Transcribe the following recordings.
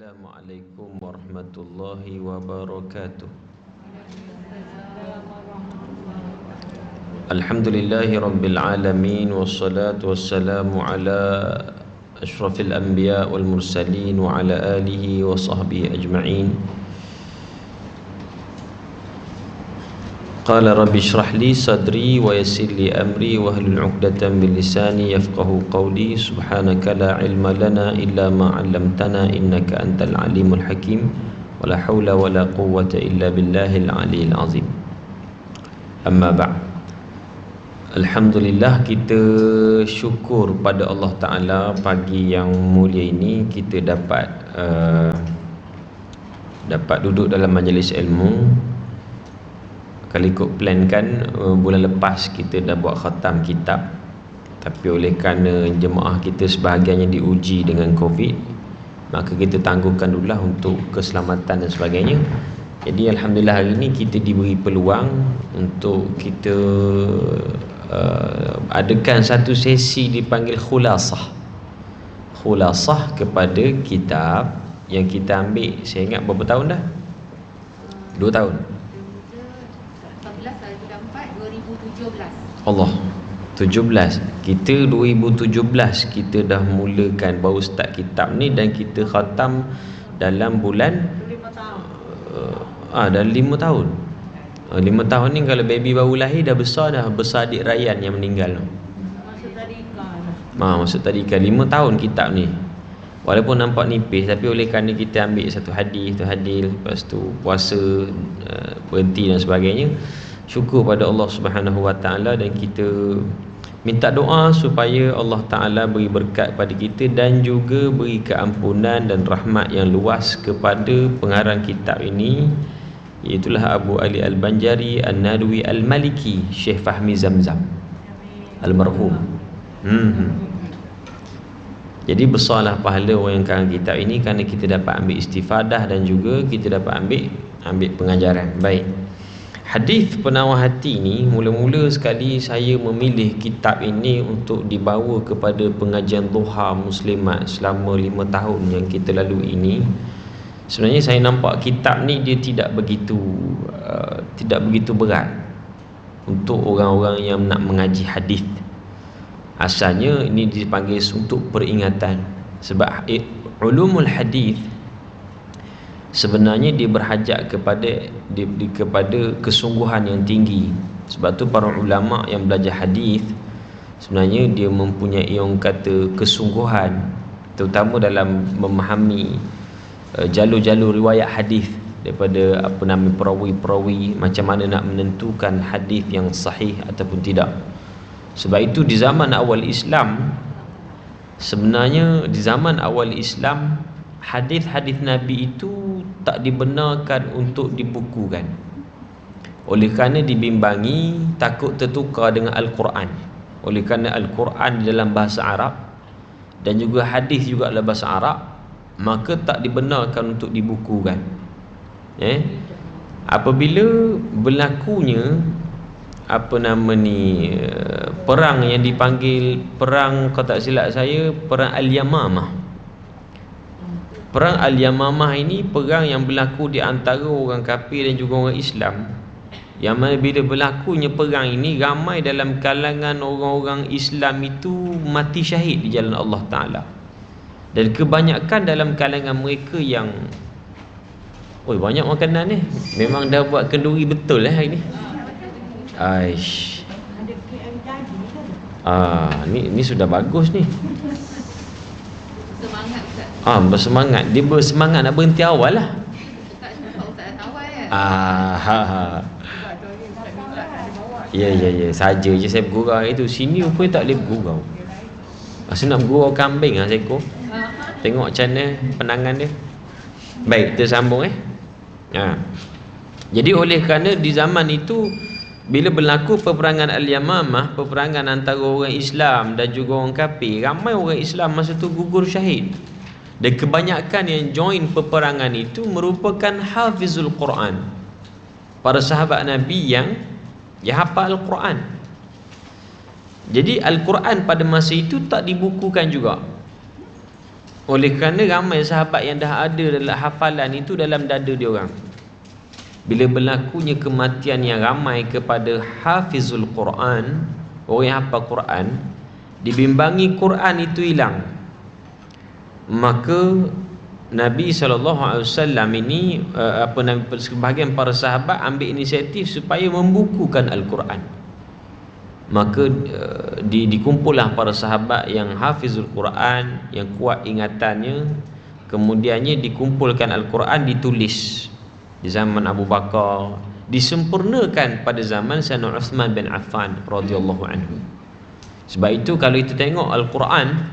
Assalamualaikum warahmatullahi wabarakatuh. Alhamdulillahi rabbil alamin, wassalatu wassalamu ala ashrafil anbiya wal mursalin wa ala alihi wa sahbihi ajma'in. Qala rabbi shrah li sadri wa yassir li amri wa hlul 'uqdatam min lisani yafqahu qawli. Subhanaka la ilma lana illa ma 'allamtana innaka antal alimul hakim. Wa la haula wa la quwwata illa billahil aliyil azim. Amma ba'd. Alhamdulillah, kita syukur pada Allah Ta'ala pagi yang mulia ini kita dapat duduk dalam majlis ilmu. Kalau ikut plan kan bulan lepas kita dah buat khatam kitab, tapi oleh kerana jemaah kita sebahagiannya diuji dengan COVID, maka kita tangguhkan dululah untuk keselamatan dan sebagainya. Jadi Alhamdulillah hari ini kita diberi peluang untuk kita adakan satu sesi dipanggil khulasah kepada kitab yang kita ambil. Saya ingat berapa tahun dah? 2 tahun. Allah, 17. Kita 2017 kita dah mulakan baru start kitab ni, dan kita khatam dalam bulan dalam 5 tahun. 5 tahun ni kalau baby baru lahir dah besar adik Rayyan yang meninggal. Masuk tadika 5 tahun kitab ni. Walaupun nampak nipis, tapi oleh kerana kita ambil satu hadis, lepas tu puasa, berhenti dan sebagainya, syukur pada Allah Subhanahu Wa Taala, dan kita minta doa supaya Allah Taala beri berkat pada kita dan juga beri keampunan dan rahmat yang luas kepada pengarang kitab ini, iaitulah Abu Ali Al-Banjari An-Nadwi Al-Maliki, Syekh Fahmi Zamzam almarhum. Jadi besarlah pahala orang yang karang kitab ini, kerana kita dapat ambil istifadah dan juga kita dapat ambil pengajaran. Baik. Hadis penawar hati ni, mula-mula sekali saya memilih kitab ini untuk dibawa kepada pengajian duha muslimat selama 5 tahun yang kita lalui ini. Sebenarnya saya nampak kitab ni dia tidak begitu berat untuk orang-orang yang nak mengaji hadis. Asalnya ini dipanggil untuk peringatan, sebab ulumul hadis sebenarnya dia berhajat kepada kesungguhan yang tinggi. Sebab tu para ulama yang belajar hadis sebenarnya dia mempunyai orang kata kesungguhan, terutama dalam memahami jalur-jalur riwayat hadis, daripada perawi-perawi, macam mana nak menentukan hadis yang sahih ataupun tidak. Sebab itu di zaman awal Islam, sebenarnya di zaman awal Islam hadis-hadis Nabi itu tak dibenarkan untuk dibukukan, oleh kerana dibimbangi takut tertukar dengan Al-Quran. Oleh kerana Al-Quran dalam bahasa Arab dan juga hadis juga dalam bahasa Arab, maka tak dibenarkan untuk dibukukan. Apabila berlakunya perang yang dipanggil perang, kalau tak silap saya, perang Al-Yamamah. Perang Al-Yamamah ini perang yang berlaku di antara orang kafir dan juga orang Islam, yang mana bila berlakunya perang ini, ramai dalam kalangan orang-orang Islam itu mati syahid di jalan Allah Ta'ala. Dan kebanyakan dalam kalangan mereka yang banyak makanan ni, memang dah buat kenduri betul hari ni. Aish. Ni sudah bagus ni. Bersemangat. Dia bersemangat nak berhenti awal lah. Ya. Saja je saya bergurau itu. Sini pun tak boleh bergurau. Masa nak bergurau kambing seekor. Tengok macam mana penangan dia. Baik, kita sambung Jadi oleh kerana di zaman itu, bila berlaku peperangan Al-Yamamah, peperangan antara orang Islam dan juga orang kafir, ramai orang Islam masa tu gugur syahid. Dan kebanyakan yang join peperangan itu merupakan hafizul Quran, para sahabat Nabi yang hafal Al-Quran. Jadi Al-Quran pada masa itu tak dibukukan juga. Oleh kerana ramai sahabat yang dah ada dalam hafalan itu dalam dada dia orang. Bila berlakunya kematian yang ramai kepada hafizul Quran, orang yang hafal Quran, dibimbangi Quran itu hilang, maka Nabi SAW ini sebahagian para sahabat ambil inisiatif supaya membukukan Al-Quran. Maka dikumpullah para sahabat yang hafizul Quran, yang kuat ingatannya, kemudiannya dikumpulkan Al-Quran, ditulis di zaman Abu Bakar, disempurnakan pada zaman Sayyidina Uthman bin Affan radhiyallahu anhu. Sebab itu kalau kita tengok Al-Quran,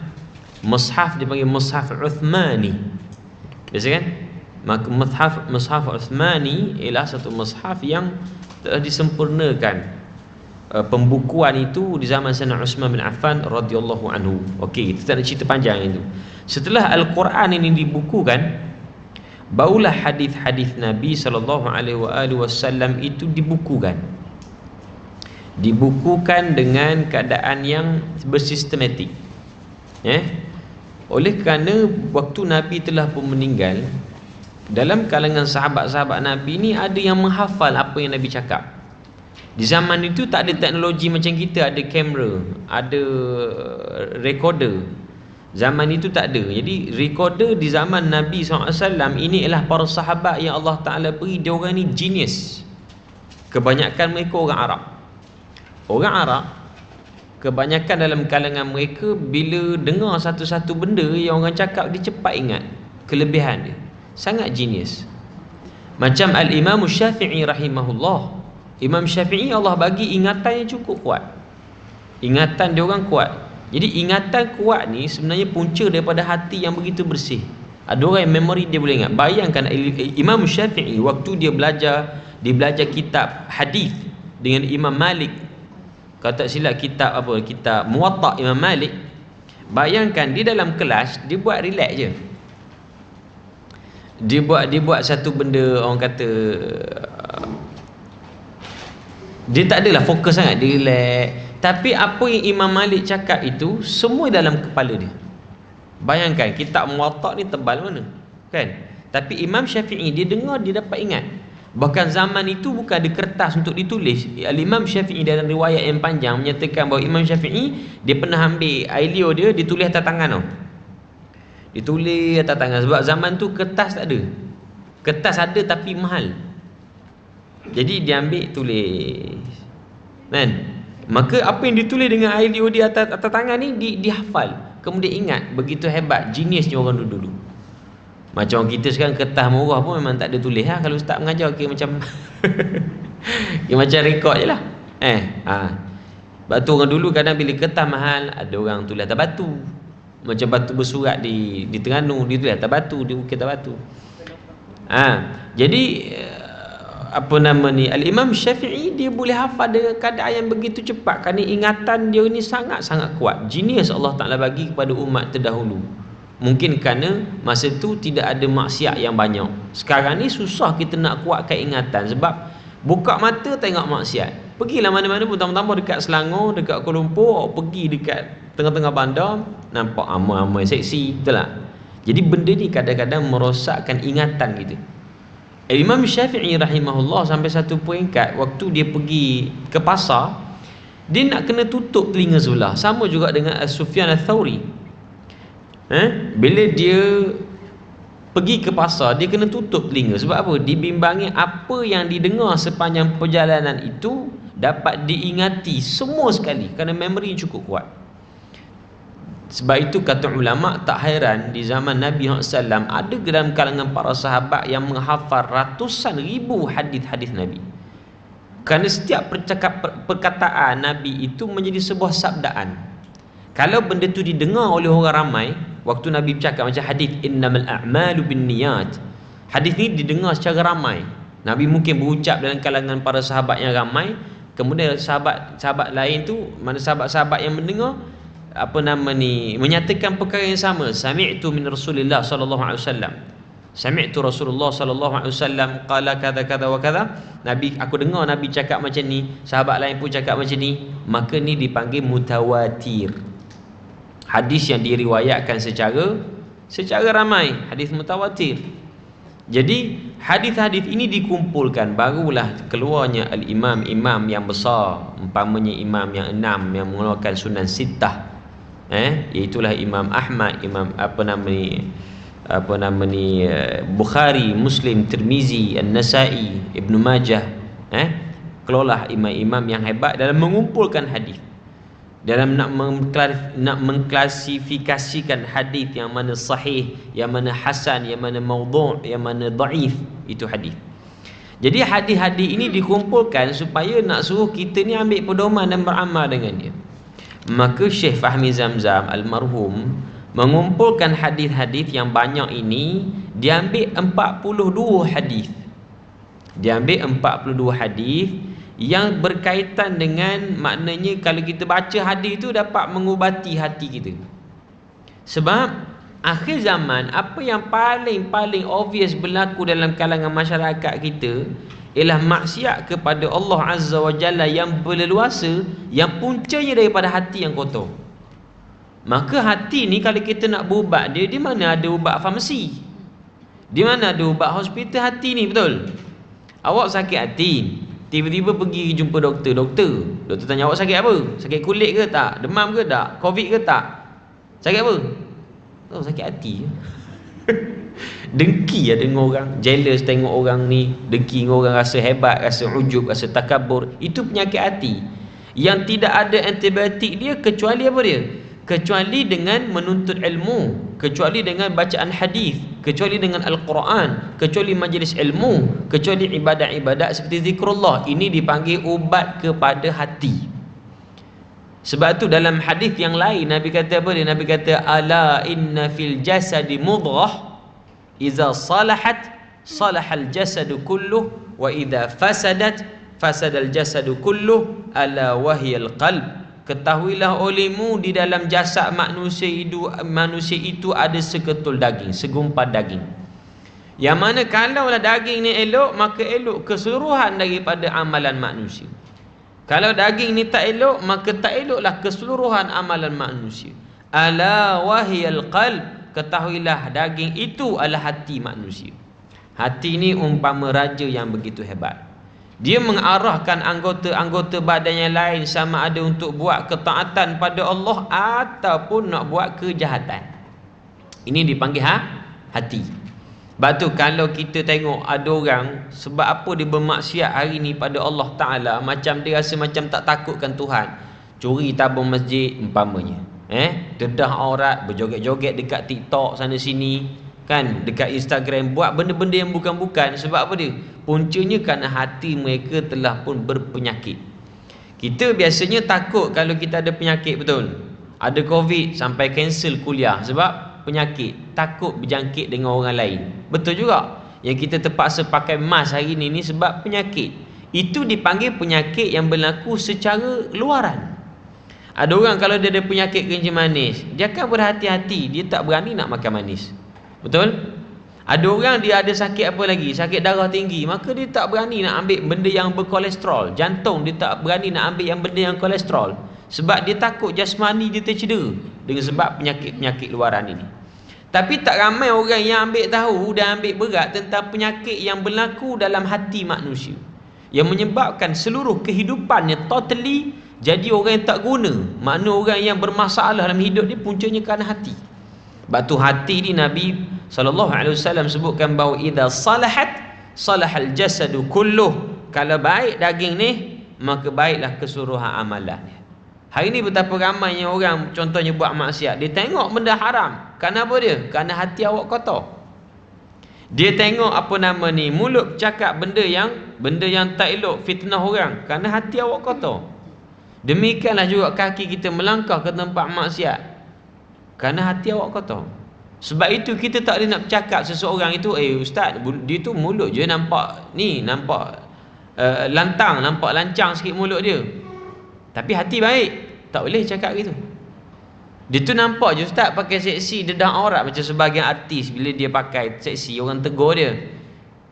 mushaf dipanggil mushaf Uthmani, biasa kan? Maka mushaf Uthmani ialah satu mushaf yang telah disempurnakan pembukuan itu di zaman Sayyidina Uthman bin Affan radhiyallahu anhu. Okey, kita tak nak cerita panjang itu. Setelah Al-Quran ini dibukukan, barulah hadis-hadis Nabi sallallahu alaihi wasallam itu dibukukan dengan keadaan yang bersistematik. Oleh kerana waktu Nabi telah pun meninggal, dalam kalangan sahabat-sahabat Nabi ni ada yang menghafal apa yang Nabi cakap. Di zaman itu tak ada teknologi macam kita, ada kamera, ada recorder. Zaman itu tak ada. Jadi recorder di zaman Nabi SAW ini ialah para sahabat yang Allah Ta'ala beri dia orang ni genius. Kebanyakan mereka orang Arab. Orang Arab, kebanyakan dalam kalangan mereka, bila dengar satu-satu benda yang orang cakap, dia cepat ingat kelebihan dia. Sangat genius. Macam Al-Imam Syafi'i rahimahullah. Imam Syafi'i Allah bagi ingatan yang cukup kuat. Ingatan dia orang kuat. Jadi ingatan kuat ni sebenarnya punca daripada hati yang begitu bersih. Ada orang yang memori dia boleh ingat. Bayangkan Imam Syafi'i waktu dia belajar kitab hadis dengan Imam Malik. Kalau tak silap kitab Muwatta Imam Malik. Bayangkan dia dalam kelas dia buat relax je. Dia buat satu benda, orang kata dia tak adalah fokus sangat, dia relax. Tapi apa yang Imam Malik cakap itu semua dalam kepala dia. Bayangkan kitab Muwatta ni tebal mana, kan? Tapi Imam Syafi'i dia dengar, dia dapat ingat. Bahkan zaman itu bukan ada kertas untuk ditulis. Imam Syafi'i dalam riwayat yang panjang menyatakan bahawa Imam Syafi'i dia pernah ambil ailio dia, ditulis atas tangan tau. Ditulis atas tangan. Sebab zaman tu kertas tak ada. Kertas ada tapi mahal. Jadi dia ambil tulis, kan? Maka apa yang ditulis dengan ailio dia atas tangan ni dihafal. Kemudian ingat. Begitu hebat, geniusnya orang dulu. Macam kita sekarang kertas murah pun memang tak ada tulis Kalau ustaz mengajar macam macam rekod je lah. Sebab tu orang dulu kadang bila kertas mahal, ada orang tulis atas batu. Macam batu bersurat di Terengganu, dia tulis atas batu, dia ukir atas batu. Jadi Al-Imam Syafi'i dia boleh hafal dengan keadaan yang begitu cepat kerana ingatan dia ni sangat-sangat kuat. Genius Allah Ta'ala bagi kepada umat terdahulu. Mungkin kerana masa tu tidak ada maksiat yang banyak. Sekarang ni susah kita nak kuatkan ingatan sebab buka mata tengok maksiat. Pergilah mana-mana pun, tambah-tambah dekat Selangor, dekat Kuala Lumpur, pergi dekat tengah-tengah bandar, nampak amai-amai seksi, betul tak? Jadi benda ni kadang-kadang merosakkan ingatan kita. Imam Syafi'i rahimahullah sampai satu peringkat waktu dia pergi ke pasar, dia nak kena tutup telinga sebelah. Sama juga dengan Sufyan Ats-Tsauri. Bila dia pergi ke pasar, dia kena tutup telinga. Sebab apa? Dibimbangi apa yang didengar sepanjang perjalanan itu dapat diingati semua sekali kerana memori cukup kuat. Sebab itu kata ulama, tak hairan di zaman Nabi SAW ada dalam kalangan para sahabat yang menghafal ratusan ribu hadis-hadis Nabi. Kerana setiap perkataan Nabi itu menjadi sebuah sabdaan. Kalau benda itu didengar oleh orang ramai, waktu Nabi bercakap macam hadis innamal a'malu binniyat, hadis ni didengar secara ramai. Nabi mungkin berucap dalam kalangan para sahabat yang ramai, kemudian sahabat lain tu, mana sahabat-sahabat yang mendengar menyatakan perkara yang sama. Sami'tu min Rasulillah sallallahu alaihi wasallam. Sami'tu Rasulullah sallallahu alaihi wasallam qala kadza kadza wa kadza. Nabi, aku dengar Nabi cakap macam ni, sahabat lain pun cakap macam ni, maka ni dipanggil mutawatir. Hadis yang diriwayatkan secara secara ramai, hadis mutawatir. Jadi hadis-hadis ini dikumpulkan, barulah keluarnya al-imam-imam yang besar, umpamanya imam yang 6 yang mengeluarkan sunan sittah, iaitulah Imam Ahmad, Imam Bukhari, Muslim, Tirmizi, An-Nasai, Ibnu Majah, keluarlah imam-imam yang hebat dalam mengumpulkan hadis, dalam nak mengklasifikasikan hadis yang mana sahih, yang mana hasan, yang mana maudhu', yang mana dhaif, itu hadis. Jadi hadis-hadis ini dikumpulkan supaya nak suruh kita ni ambil pedoman dan beramal dengan dia. Maka Syekh Fahmi Zamzam almarhum mengumpulkan hadis-hadis yang banyak ini, diambil 42 hadis. Diambil 42 hadis yang berkaitan dengan, maknanya kalau kita baca hadis itu dapat mengubati hati kita. Sebab akhir zaman, apa yang paling obvious berlaku dalam kalangan masyarakat kita ialah maksiat kepada Allah Azza wa Jalla yang berleluasa, yang puncanya daripada hati yang kotor. Maka hati ni kalau kita nak berubat dia, di mana ada ubat farmasi? Di mana ada ubat hospital hati ni, betul? Awak sakit hati, tiba-tiba pergi jumpa doktor. Doktor tanya awak sakit apa? Sakit kulit ke tak? Demam ke tak? Covid ke tak? Sakit apa? Oh, sakit hati. Dengki ya dengan orang, jealous tengok orang ni, dengki dengan orang, rasa hebat, rasa ujub, rasa takabur. Itu penyakit hati yang tidak ada antibiotik dia, kecuali apa dia? Kecuali dengan menuntut ilmu, kecuali dengan bacaan hadis, kecuali dengan Al-Quran, kecuali majlis ilmu, kecuali ibadat-ibadat seperti zikrullah. Ini dipanggil ubat kepada hati. Sebab tu dalam hadis yang lain Nabi kata apa dia? Nabi kata, ala inna fil jasadi mudghah iza salahat salahal jasadu kulluh wa idza fasadat fasadal jasadu kulluh ala wahyal qalb. Ketahuilah olehmu, di dalam jasad manusia itu ada seketul daging, segumpal daging, yang mana kalaulah daging ni elok, maka elok keseluruhan daripada amalan manusia. Kalau daging ni tak elok, maka tak eloklah keseluruhan amalan manusia. Ala wahyal qalb, ketahuilah daging itu adalah hati manusia. Hati ni umpama raja yang begitu hebat. Dia mengarahkan anggota-anggota badan yang lain, sama ada untuk buat ketaatan pada Allah ataupun nak buat kejahatan. Ini dipanggil hati. Sebab tu kalau kita tengok ada orang, sebab apa dia bermaksiat hari ni pada Allah Ta'ala, macam dia rasa macam tak takutkan Tuhan. Curi tabung masjid umpamanya, dedah aurat, berjoget-joget dekat TikTok sana sini, kan, dekat Instagram, buat benda-benda yang bukan-bukan. Sebab apa dia? Puncanya kerana hati mereka telah pun berpenyakit. Kita biasanya takut kalau kita ada penyakit, betul? Ada Covid sampai cancel kuliah sebab penyakit, takut berjangkit dengan orang lain. Betul juga. Yang kita terpaksa pakai mask hari ni sebab penyakit. Itu dipanggil penyakit yang berlaku secara luaran. Ada orang kalau dia ada penyakit kencing manis, dia akan berhati-hati, dia tak berani nak makan manis. Betul? Ada orang dia ada sakit apa lagi? Sakit darah tinggi, maka dia tak berani nak ambil benda yang berkolesterol. Jantung dia tak berani nak ambil yang benda yang kolesterol, sebab dia takut jasmani dia tercedera dengan sebab penyakit-penyakit luaran ini. Tapi tak ramai orang yang ambil tahu dan ambil berat tentang penyakit yang berlaku dalam hati manusia, yang menyebabkan seluruh kehidupannya totally jadi orang yang tak guna. Makna orang yang bermasalah dalam hidup dia puncanya kerana hati. Sebab tu hati ni Nabi SAW sebutkan bahawa idza salahat salahal jasadu kulluh. Kalau baik daging ni, maka baiklah keseluruhan amalannya. Hari ni betapa ramainya orang contohnya buat maksiat. Dia tengok benda haram. Kenapa dia? Kerana hati awak kotor. Dia tengok mulut cakap benda yang tak elok, fitnah orang, kerana hati awak kotor. Demikianlah juga kaki kita melangkah ke tempat maksiat, kerana hati awak kotor. Sebab itu kita tak boleh nak bercakap seseorang itu, ustaz, dia tu mulut je nampak lantang, nampak lancang sikit mulut dia, tapi hati baik. Tak boleh cakap gitu. Dia tu nampak je ustaz pakai seksi, dedah aurat macam sebahagian artis. Bila dia pakai seksi, orang tegur dia.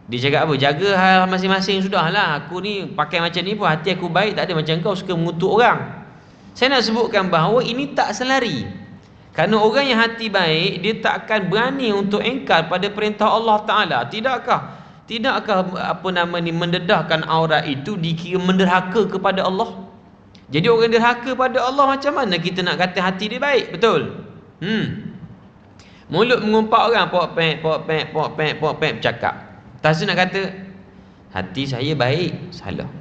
Dia cakap apa? Jaga hal masing-masing sudahlah. Aku ni pakai macam ni pun hati aku baik, tak ada macam kau suka mengutuk orang. Saya nak sebutkan bahawa ini tak selari. Kerana orang yang hati baik, dia tak akan berani untuk engkar pada perintah Allah Ta'ala. Tidakkah mendedahkan aurat itu dikira menderhaka kepada Allah? Jadi orang derhaka pada Allah, macam mana kita nak kata hati dia baik? Betul? Mulut mengumpat orang, pok pek bercakap. Tak nak kata hati saya baik, salah.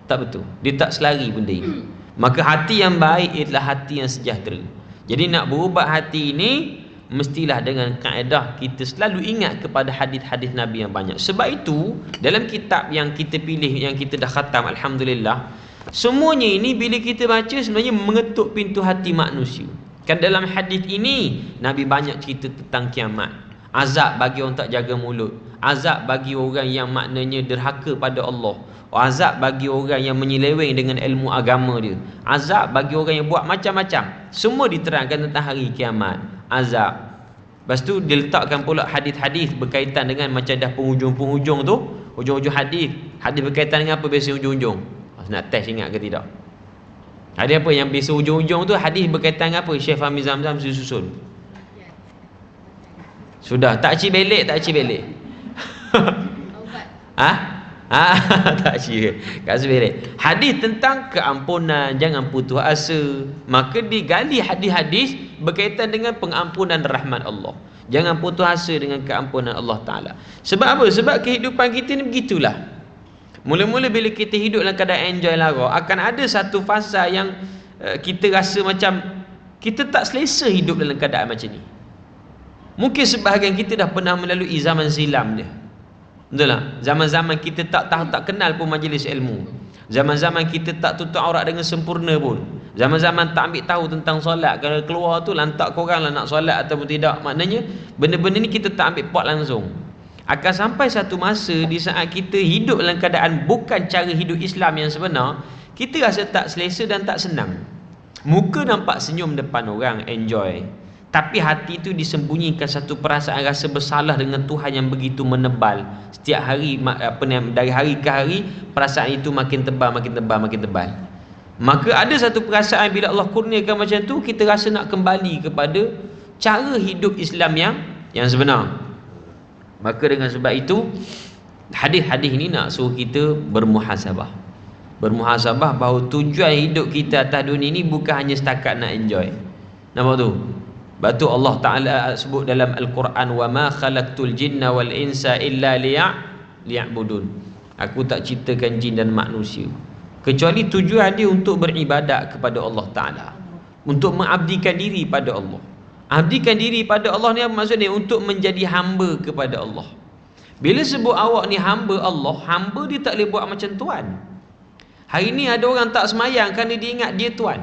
Tak betul. Dia tak selari benda ini. Maka hati yang baik adalah hati yang sejahtera. Jadi nak berubat hati ini, mestilah dengan kaedah kita selalu ingat kepada hadis-hadis Nabi yang banyak. Sebab itu dalam kitab yang kita pilih, yang kita dah khatam, alhamdulillah, semuanya ini bila kita baca sebenarnya mengetuk pintu hati manusia. Kan dalam hadis ini Nabi banyak cerita tentang kiamat, azab bagi orang tak jaga mulut, azab bagi orang yang maknanya derhaka pada Allah, azab bagi orang yang menyeleweng dengan ilmu agama dia, azab bagi orang yang buat macam-macam. Semua diterangkan tentang hari kiamat, azab. Lepas tu dia letakkan pula hadis-hadis berkaitan dengan macam dah penghujung-penghujung tu, hujung-hujung hadis berkaitan dengan apa biasa hujung-hujung. Nak test ingat ke tidak? Ada apa yang biasa hujung-hujung tu hadis berkaitan dengan apa? Syekh Fahmi Zamzam susun. Sudah, tak cik belik. Tak cik. Kat sebelik. Hadis tentang keampunan, jangan putus asa. Maka digali hadis-hadis berkaitan dengan pengampunan rahmat Allah. Jangan putus asa dengan keampunan Allah Ta'ala. Sebab apa? Sebab kehidupan kita ni begitulah. Mula-mula bila kita hidup dalam keadaan enjoy lara, akan ada satu fasa yang kita rasa macam kita tak selesa hidup dalam keadaan macam ni. Mungkin sebahagian kita dah pernah melalui zaman silam dia. Betul tak? Zaman-zaman kita tak kenal pun majlis ilmu. Zaman-zaman kita tak tutup aurat dengan sempurna pun. Zaman-zaman tak ambil tahu tentang solat. Kalau keluar tu lantak korang lah nak solat ataupun tidak. Maknanya benda-benda ni kita tak ambil pot langsung. Akan sampai satu masa di saat kita hidup dalam keadaan bukan cara hidup Islam yang sebenar, kita rasa tak selesa dan tak senang. Muka nampak senyum depan orang, enjoy, tapi hati itu disembunyikan satu perasaan rasa bersalah dengan Tuhan yang begitu menebal. Setiap hari, dari hari ke hari, perasaan itu makin tebal. Maka ada satu perasaan bila Allah kurniakan macam tu, kita rasa nak kembali kepada cara hidup Islam yang sebenar. Maka dengan sebab itu hadis-hadis ini nak suruh kita bermuhasabah bahawa tujuan hidup kita atas dunia ini bukan hanya setakat nak enjoy. Nampak tu? Sebab tu Allah Ta'ala sebut dalam Al-Quran, wa ma khalaqtul jinna wal insa illa liya'budun. Aku tak ciptakan jin dan manusia kecuali tujuan dia untuk beribadat kepada Allah Ta'ala, untuk mengabdikan diri pada Allah. Abdikan diri pada Allah ni apa maksudnya? Untuk menjadi hamba kepada Allah. Bila sebut awak ni hamba Allah, hamba dia tak boleh buat macam tuan. Hari ni ada orang tak semayang kerana dia ingat dia tuan.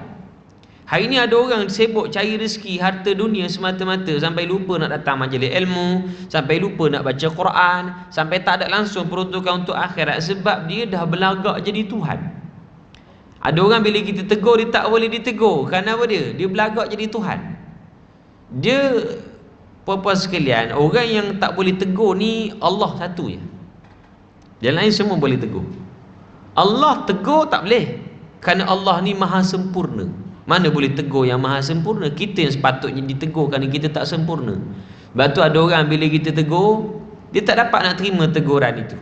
Hari ni ada orang sibuk cari rezeki harta dunia semata-mata, sampai lupa nak datang majlis ilmu, sampai lupa nak baca Quran, sampai tak ada langsung peruntukan untuk akhirat sebab dia dah berlagak jadi Tuhan. Ada orang bila kita tegur, dia tak boleh ditegur. Kerana apa dia? Dia berlagak jadi Tuhan. Dia, puan-puan sekalian, orang yang tak boleh tegur ni Allah satu je. Yang lain semua boleh tegur. Allah tegur tak boleh, kerana Allah ni maha sempurna. Mana boleh tegur yang maha sempurna? Kita yang sepatutnya ditegur kerana kita tak sempurna. Sebab tu ada orang bila kita tegur, dia tak dapat nak terima teguran itu.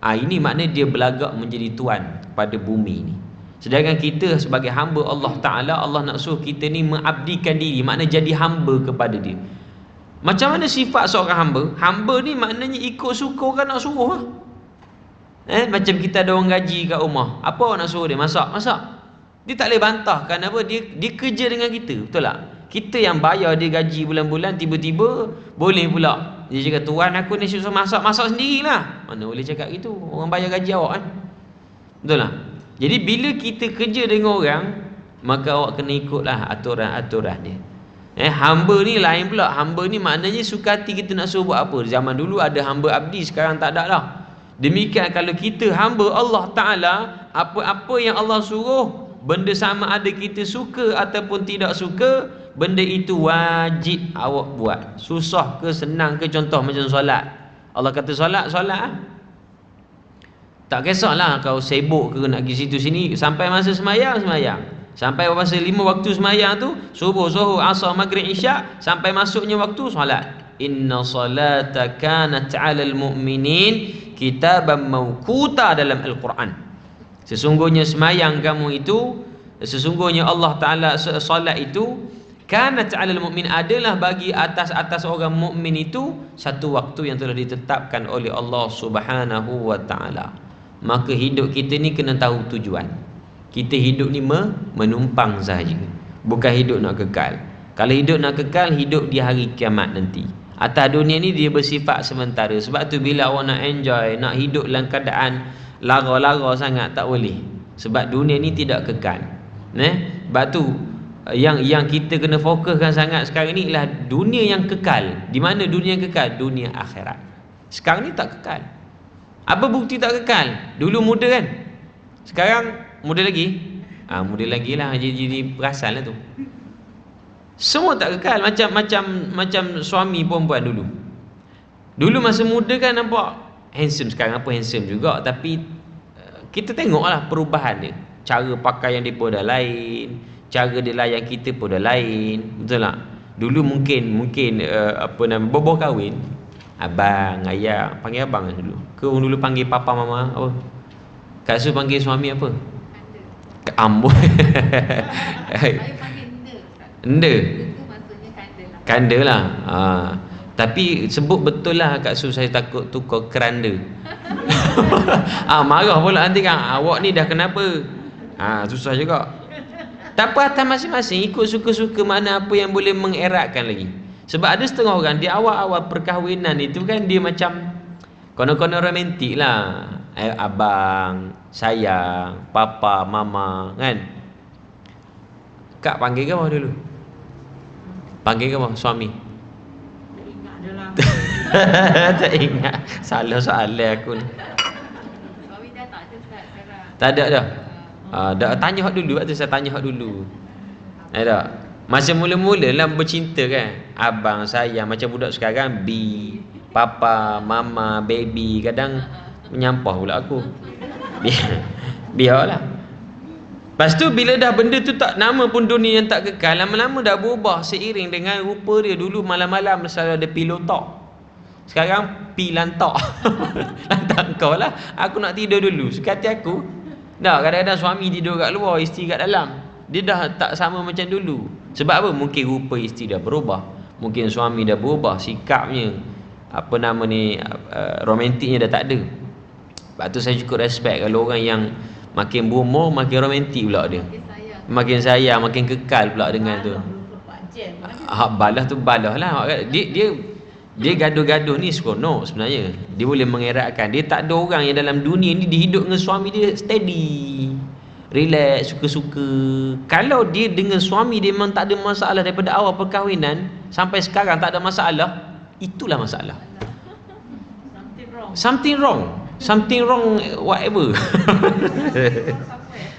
Ini maknanya dia berlagak menjadi tuan pada bumi ni. Sedangkan kita sebagai hamba Allah Ta'ala, Allah nak suruh kita ni mengabdikan diri, maknanya jadi hamba kepada dia. Macam mana sifat seorang hamba? Hamba ni maknanya ikut suka orang nak suruh lah. Macam kita ada orang gaji kat rumah, apa orang nak suruh dia? Masak. Dia tak boleh bantah. Kenapa? Dia kerja dengan kita. Betul tak? Kita yang bayar dia gaji bulan-bulan, tiba-tiba boleh pula dia cakap, tuan aku ni susah masak sendirilah. Mana boleh cakap gitu? Orang bayar gaji awak kan? Betul tak? Jadi bila kita kerja dengan orang, maka awak kena ikutlah aturan-aturan dia. Hamba ni lain pula. Hamba ni maknanya suka hati kita nak suruh buat apa. Zaman dulu ada hamba abdi, sekarang tak ada lah. Demikian kalau kita hamba Allah Ta'ala, apa-apa yang Allah suruh, benda sama ada kita suka ataupun tidak suka, benda itu wajib awak buat. Susah ke senang ke, contoh macam solat. Allah kata solat lah. Tak kisahlah kau sibuk ke nak pergi situ sini, sampai masa semayang. Sampai masa 5 waktu sembahyang tu, subuh, zuhur, asar, maghrib, isyak, sampai masuknya waktu solat. Inna salata kanat 'alal mu'minin kitaban mawquta dalam Al-Quran. Sesungguhnya sembahyang kamu itu, sesungguhnya Allah Taala solat itu kanat 'alal mu'min, adalah bagi atas orang mukmin itu satu waktu yang telah ditetapkan oleh Allah Subhanahu wa taala. Maka hidup kita ni kena tahu tujuan. Kita hidup ni menumpang sahaja, bukan hidup nak kekal. Kalau hidup nak kekal, hidup di hari kiamat nanti. Atas dunia ni dia bersifat sementara. Sebab tu bila awak nak enjoy, nak hidup dalam keadaan lara-lara sangat, tak boleh. Sebab dunia ni tidak kekal. Sebab tu yang kita kena fokuskan sangat sekarang ni ialah dunia yang kekal. Di mana dunia yang kekal? Dunia akhirat. Sekarang ni tak kekal. Apa bukti tak kekal? Dulu muda kan? Sekarang muda lagi? Muda lagi lah, jadi perasan lah tu. Semua tak kekal. Macam suami perempuan dulu. Dulu masa muda kan nampak handsome, sekarang apa handsome juga. Tapi kita tengoklah perubahan dia. Cara pakaian dia pun dah lain, cara dia layan kita pun dah lain. Betul tak? Dulu mungkin boboh kahwin, abang, ayah, panggil abang kan dulu. Ke orang dulu panggil papa, mama apa? Kak Su panggil suami apa? Amboi. Saya panggil Enda. Itu maksudnya Kanda lah. Tapi sebut betul lah Kak Su, saya takut tukar keranda. Marah pula nanti kan, awak ni dah kenapa? Susah juga. Tak apa, atas masing-masing ikut suka-suka mana apa yang boleh mengeratkan lagi. Sebab ada setengah orang di awal-awal perkahwinan itu kan dia macam konon-konon romantik lah. Abang, sayang, papa, mama kan. Kak panggil ke apa dulu? Panggil ke apa suami? Tak ingat adalah. Tak ingat. Salah soalan aku ni. Suami dah tak ada sekarang. Tak ada dah. Dah tanya hak dulu, waktu saya tanya hak dulu. Tak. Masa mula-mula lah bercinta kan, abang, sayang, macam budak sekarang, papa, mama, baby, kadang menyampah pula aku. Biarlah. Lepas tu bila dah benda tu tak, nama pun dunia yang tak kekal, lama-lama dah berubah seiring dengan rupa dia. Dulu malam-malam selalu ada pillow talk. Sekarang lantak. Lantak kau lah. Aku nak tidur dulu. Suka hati aku. Dah kadang-kadang suami tidur kat luar, isteri kat dalam. Dia dah tak sama macam dulu. Sebab apa? Mungkin rupa isteri dah berubah. Mungkin suami dah berubah sikapnya. Romantiknya dah tak ada. Sebab tu saya cukup respect kalau orang yang makin berumur makin romantik pula dia. Makin sayang, makin kekal pula dengan tu. Balas tu balas lah. Dia gaduh-gaduh ni seronok sebenarnya. Dia boleh mengeratkan. Dia tak ada orang yang dalam dunia ni dia hidup dengan suami dia steady, relax, suka-suka. Kalau dia dengan suami dia memang tak ada masalah daripada awal perkahwinan sampai sekarang tak ada masalah, itulah masalah. Something wrong whatever.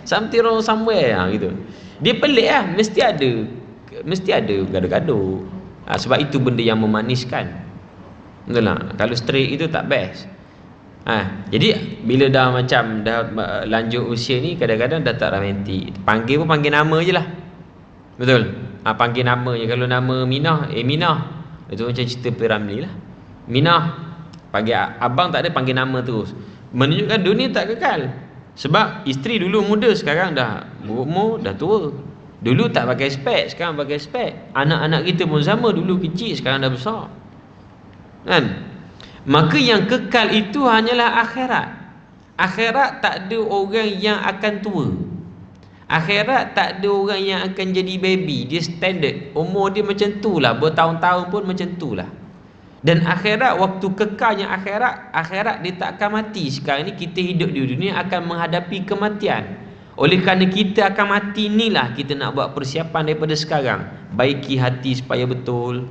Something wrong somewhere gitu. Dia pelik lah, mesti ada gaduh-gaduh. Sebab itu benda yang memaniskan. Betul tak? Kalau straight itu tak best. Jadi bila dah lanjut usia ni, kadang-kadang dah tak romantik. Panggil pun panggil nama je lah. Betul? Panggil nama je. Kalau nama Minah, Minah, itu macam cerita Piramli lah. Minah, panggil abang tak ada, panggil nama terus. Menunjukkan dunia tak kekal. Sebab isteri dulu muda, sekarang dah berumur, dah tua. Dulu tak pakai spek, sekarang pakai spek. Anak-anak kita pun sama, dulu kecil, sekarang dah besar. Kan? Maka yang kekal itu hanyalah akhirat. Akhirat tak ada orang yang akan tua. Akhirat tak ada orang yang akan jadi baby. Dia standard, umur dia macam tu lah, bertahun-tahun pun macam tu lah. Dan akhirat, waktu kekalnya akhirat dia tak akan mati. Sekarang ni kita hidup di dunia akan menghadapi kematian. Oleh kerana kita akan mati, inilah kita nak buat persiapan daripada sekarang. Baiki hati supaya betul,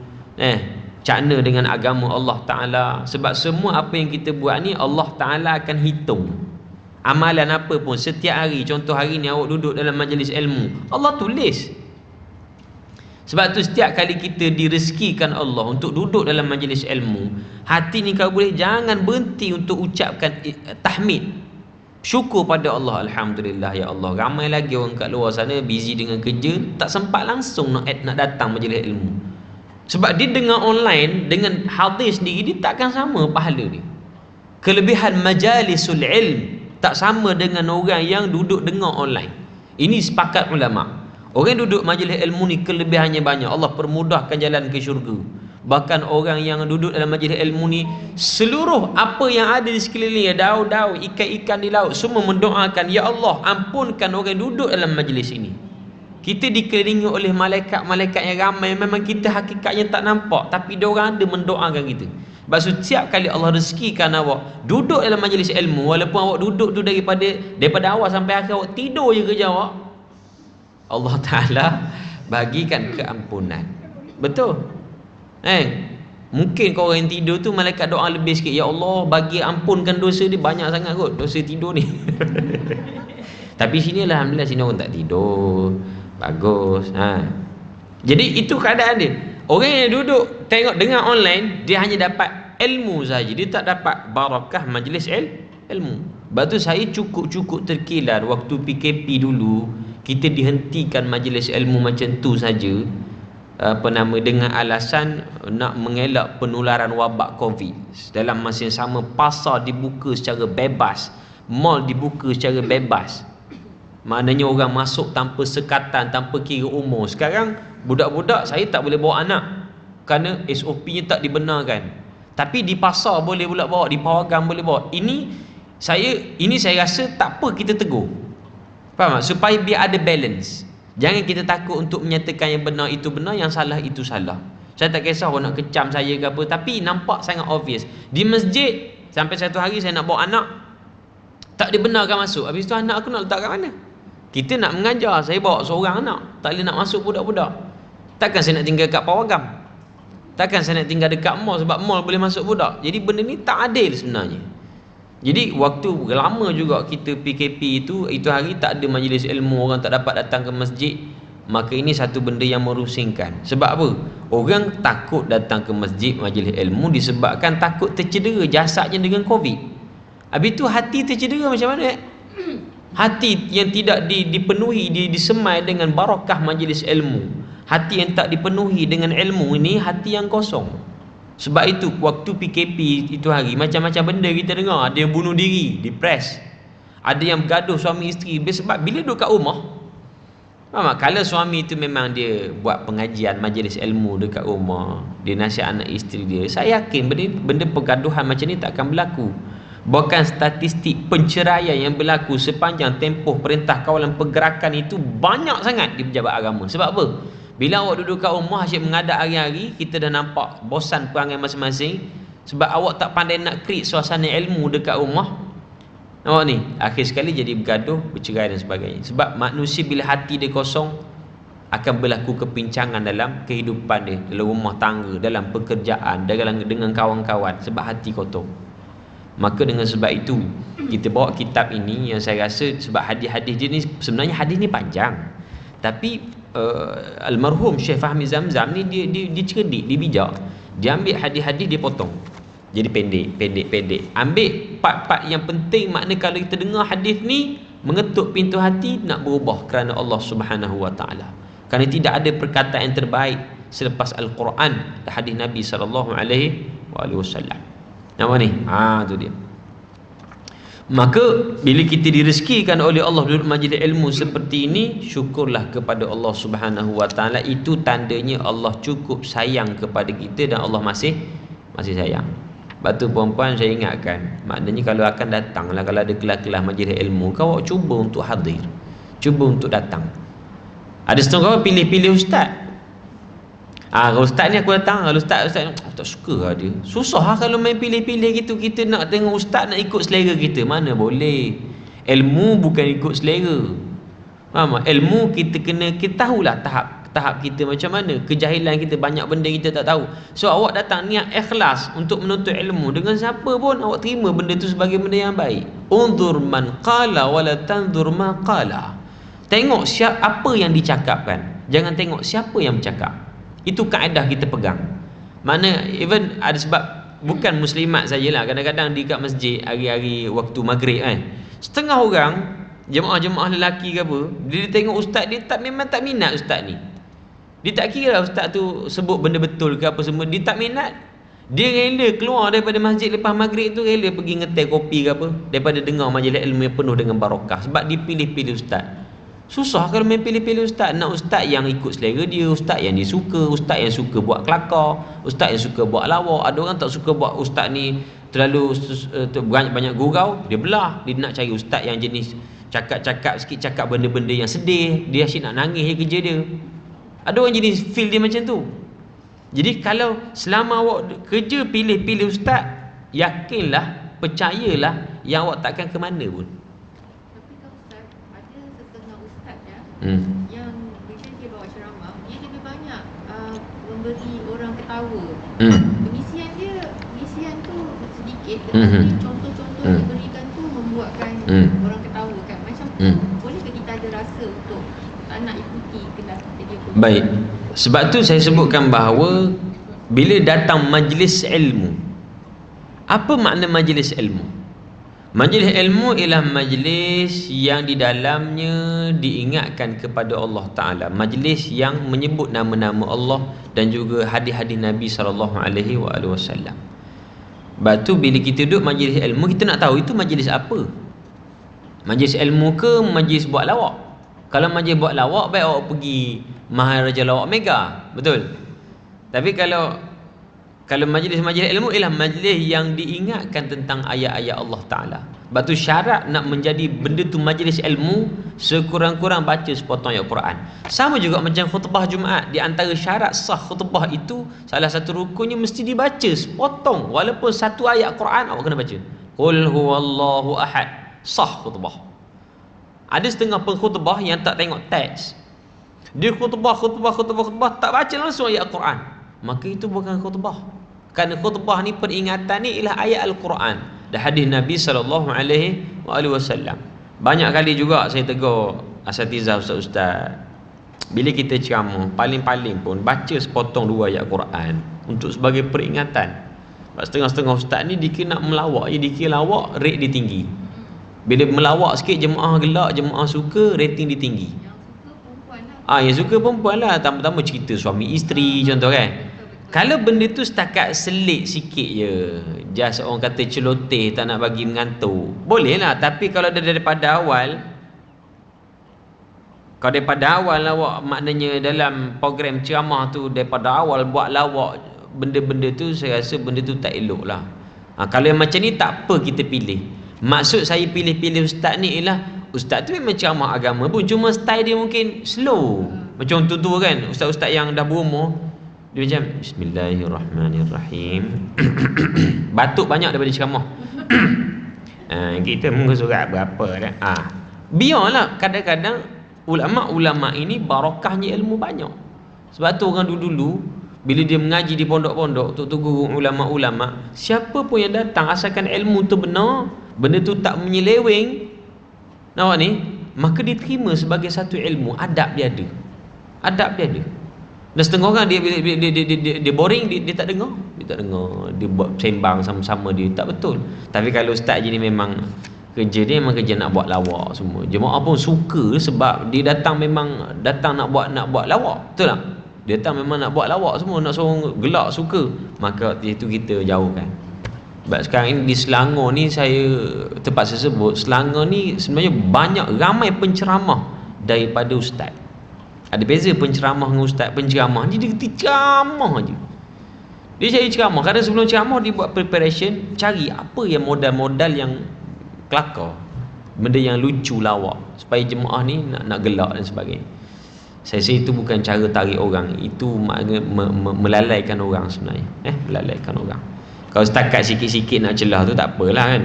cakna dengan agama Allah Ta'ala. Sebab semua apa yang kita buat ni Allah Ta'ala akan hitung. Amalan apa pun setiap hari. Contoh hari ni awak duduk dalam majlis ilmu, Allah tulis. Sebab tu setiap kali kita direzekikan Allah untuk duduk dalam majlis ilmu, hati ni kau boleh jangan berhenti untuk ucapkan tahmid. Syukur pada Allah, alhamdulillah ya Allah. Ramai lagi orang kat luar sana busy dengan kerja, tak sempat langsung nak datang majlis ilmu. Sebab dia dengar online dengan hadir sendiri, dia takkan sama pahala dia. Kelebihan majalisul ilm tak sama dengan orang yang duduk dengar online. Ini sepakat ulama. Orang yang duduk majlis ilmu ni kelebihannya banyak. Allah permudahkan jalan ke syurga. Bahkan orang yang duduk dalam majlis ilmu ni, seluruh apa yang ada di sekelilingnya, daun-daun, ikan-ikan di laut, semua mendoakan, ya Allah ampunkan orang yang duduk dalam majlis ini. Kita dikelilingi oleh malaikat-malaikat yang ramai, memang kita hakikatnya tak nampak, tapi diorang ada mendoakan kita. Sebab setiap kali Allah rezekikan awak duduk dalam majlis ilmu, walaupun awak duduk tu daripada awal sampai akhir, awak tidur je kerja awak, Allah Ta'ala bagikan keampunan. Betul? Mungkin kau orang yang tidur tu malaikat doa lebih sikit, ya Allah bagi ampunkan dosa dia, banyak sangat kot dosa tidur ni. Tapi sini alhamdulillah, sini orang tak tidur, bagus. Jadi itu keadaan dia. Orang yang duduk tengok dengar online, dia hanya dapat ilmu saja, dia tak dapat barakah majlis ilmu. Sebab tu saya cukup terkilar waktu PKP dulu, kita dihentikan majlis ilmu macam tu saja, dengan alasan nak mengelak penularan wabak Covid. Dalam masa yang sama, pasar dibuka secara bebas, mall dibuka secara bebas. Maknanya orang masuk tanpa sekatan, tanpa kira umur. Sekarang budak-budak saya tak boleh bawa anak kerana SOP-nya tak dibenarkan. Tapi di pasar boleh pula bawa, di pawagam boleh bawa. Ini saya rasa tak apa kita tegur. Faham tak? Supaya biar ada balance. Jangan kita takut untuk menyatakan yang benar itu benar, yang salah itu salah. Saya tak kisah orang nak kecam saya ke apa, tapi nampak sangat obvious. Di masjid, sampai satu hari saya nak bawa anak, tak dibenarkan masuk. Habis tu anak aku nak letak kat mana? Kita nak mengajar, saya bawa seorang anak, tak boleh nak masuk budak-budak. Takkan saya nak tinggal kat pawagam, takkan saya nak tinggal dekat mall, sebab mall boleh masuk budak. Jadi benda ni tak adil sebenarnya. Jadi waktu lama juga kita PKP itu hari tak ada majlis ilmu, orang tak dapat datang ke masjid. Maka ini satu benda yang merusingkan. Sebab apa? Orang takut datang ke masjid majlis ilmu disebabkan takut tercedera jasadnya dengan Covid. Habis tu hati tercedera macam mana? Hati yang tidak dipenuhi, disemai dengan barakah majlis ilmu, hati yang tak dipenuhi dengan ilmu ini, hati yang kosong. Sebab itu waktu PKP itu hari, macam-macam benda kita dengar. Ada yang bunuh diri, depres, ada yang bergaduh suami isteri. Sebab bila duduk kat rumah, kalau suami itu memang dia buat pengajian majlis ilmu dekat rumah, dia nasihat anak isteri dia, saya yakin benda pergaduhan macam ni tak akan berlaku. Bahkan statistik penceraian yang berlaku sepanjang tempoh Perintah Kawalan Pergerakan itu banyak sangat di pejabat agama. Sebab apa? Bila awak duduk kat rumah asyik mengadap hari-hari, kita dah nampak bosan perangai masing-masing. Sebab awak tak pandai nak create suasana ilmu dekat rumah. Nampak ni? Akhir sekali jadi bergaduh, bercerai dan sebagainya. Sebab manusia bila hati dia kosong, akan berlaku kepincangan dalam kehidupan dia, dalam rumah tangga, dalam pekerjaan, dengan kawan-kawan. Sebab hati kotor. Maka dengan sebab itu, kita bawa kitab ini yang saya rasa, sebab hadis-hadis dia ni, sebenarnya hadis ni panjang. Tapi almarhum Syekh Fahmi Zamzam ni dia cerdik, dia bijak. Dia ambil hadis-hadis, dia potong jadi pendek. Ambil part-part yang penting. Makna kalau kita dengar hadis ni, mengetuk pintu hati nak berubah kerana Allah Subhanahu wa taala. Kerana tidak ada perkataan yang terbaik selepas Al-Quran dan hadis Nabi sallallahu alaihi wasallam. Nampak ni? Tu dia. Maka bila kita direzekikan oleh Allah duduk majlis ilmu seperti ini, syukurlah kepada Allah Subhanahu wa taala. Itu tandanya Allah cukup sayang kepada kita dan Allah masih sayang. Sebab tu puan-puan saya ingatkan, maknanya kalau akan datanglah, kalau ada kelas-kelas majlis ilmu, kau cuba untuk hadir, cuba untuk datang. Ada setengah orang pilih-pilih ustaz. Kalau ustaz ni aku datang, kalau ustaz tak suka lah dia. Susah lah kalau main pilih-pilih gitu. Kita nak tengok ustaz, nak ikut selera kita, mana boleh. Ilmu bukan ikut selera. Faham tak? Ilmu kita tahulah tahap kita macam mana. Kejahilan kita, banyak benda kita tak tahu. So awak datang niat ikhlas untuk menuntut ilmu, dengan siapa pun awak terima benda tu sebagai benda yang baik. Unzur man qala wala tanzur ma qala. Tengok apa yang dicakapkan, jangan tengok siapa yang bercakap. Itu kaedah kita pegang. Mana even ada, sebab bukan muslimat sajalah, kadang-kadang di kat masjid hari-hari waktu maghrib kan, Setengah orang jemaah-jemaah lelaki ke apa, dia tengok ustaz dia memang tak minat ustaz ni. Dia tak kira lah ustaz tu sebut benda betul ke apa semua, dia tak minat. Dia rela keluar daripada masjid lepas maghrib tu, rela pergi ngeteh kopi ke apa daripada dengar majlis ilmu yang penuh dengan barakah, sebab dipilih-pilih ustaz. Susah kalau main pilih-pilih ustaz. Nak ustaz yang ikut selera dia, ustaz yang dia suka, ustaz yang suka buat kelakar, ustaz yang suka buat lawak. Ada orang tak suka buat ustaz ni terlalu banyak gurau, dia belah. Dia nak cari ustaz yang jenis cakap-cakap sikit, cakap benda-benda yang sedih, dia asyik nak nangis je kerja dia. Ada orang jenis feel dia macam tu. Jadi kalau selama awak kerja pilih-pilih ustaz, yakinlah, percayalah yang awak takkan ke mana pun. Tapi kan ustaz, ada setengah ustaz ya, yang bila dia bawa ceramah, dia lebih banyak memberi orang ketawa. Pengisian tu sedikit, tetapi contoh-contoh yang diberikan tu membuatkan orang ketawa kan. Macam tu, bolehkah kita ada rasa untuk tak nak ikuti kelas dia pun? Baik. Sebab tu saya sebutkan bahawa bila datang majlis ilmu, apa makna majlis ilmu? Majlis ilmu ialah majlis yang di dalamnya diingatkan kepada Allah Ta'ala, majlis yang menyebut nama-nama Allah dan juga hadis-hadis Nabi SAW. Sebab tu bila kita duduk majlis ilmu, kita nak tahu itu majlis apa. Majlis ilmu ke majlis buat lawak? Kalau majlis buat lawak, baik awak pergi Maharaja Lawak Mega, betul. Tapi kalau majlis-majlis ilmu ialah majlis yang diingatkan tentang ayat-ayat Allah Ta'ala. Sebab tu syarat nak menjadi benda tu majlis ilmu, sekurang-kurang baca sepotong ayat Quran. Sama juga macam khutbah Jumaat. Di antara syarat sah khutbah itu, salah satu rukunnya mesti dibaca sepotong, walaupun satu ayat Quran awak kena baca. Qul huwallahu ahad. Sah khutbah. Ada setengah pengkhutbah yang tak tengok teks. Dia khutbah tak baca langsung ayat Al-Quran, maka itu bukan khutbah. Kerana khutbah ni, peringatan ni ialah ayat Al-Quran dan hadis Nabi SAW. Banyak kali juga saya tegur asatizah, ustaz-ustaz, bila kita ceramah, paling-paling pun baca sepotong 2 ayat Quran untuk sebagai peringatan. Sebab setengah-setengah ustaz ni dikira nak melawak, dikira lawak, rate dia tinggi. Bila melawak sikit, jemaah gelak, jemaah suka, rating dia tinggi. Yang suka perempuan lah, tambah-tambah cerita suami isteri contoh kan. Kalau benda tu setakat selit sikit je, just orang kata celoteh, tak nak bagi mengantuk, boleh lah. Tapi kalau daripada awal awak maknanya dalam program ceramah tu, daripada awal buat lawak benda-benda tu, saya rasa benda tu tak elok lah. Kalau yang macam ni tak apa kita pilih. Maksud saya pilih-pilih ustaz ni ialah ustaz tu memang ceramah agama pun, cuma style dia mungkin slow. Macam tu kan, ustaz-ustaz yang dah berumur, dia macam Bismillahirrahmanirrahim. Batuk banyak daripada ceramah. Kita muka surat berapa dah. Biarlah, kadang-kadang ulama-ulama ini barakahnya ilmu banyak. Sebab tu orang dulu-dulu bila dia mengaji di pondok-pondok, tu guru ulama-ulama, siapa pun yang datang asalkan ilmu tu benar, benda tu tak menyeleweng, nampak ni, maka diterima sebagai satu ilmu. Adab dia ada. Dan setengah orang dia boring, dia tak dengar. Dia buat sembang sama-sama dia, tak betul. Tapi kalau ustaz je ni memang kerja dia memang kerja nak buat lawak semua. Jemaah pun suka sebab dia datang nak buat lawak. Betul tak? Dia datang memang nak buat lawak semua, nak suruh gelak, suka. Maka itu kita jauhkan. Sebab sekarang ini di Selangor ni, saya terpaksa sebut, Selangor ni sebenarnya ramai penceramah daripada ustaz. Ada beza penceramah dengan ustaz. Penceramah ni dia ceramah je. Dia cari ceramah, kadang sebelum ceramah dia buat preparation, cari apa yang modal-modal yang kelakar, benda yang lucu, lawak, supaya jemaah ni nak gelak dan sebagainya. Saya rasa itu bukan cara tarik orang, itu makna melalaikan orang sebenarnya. Melalaikan orang. Kalau setakat sikit-sikit nak celah tu tak apalah kan.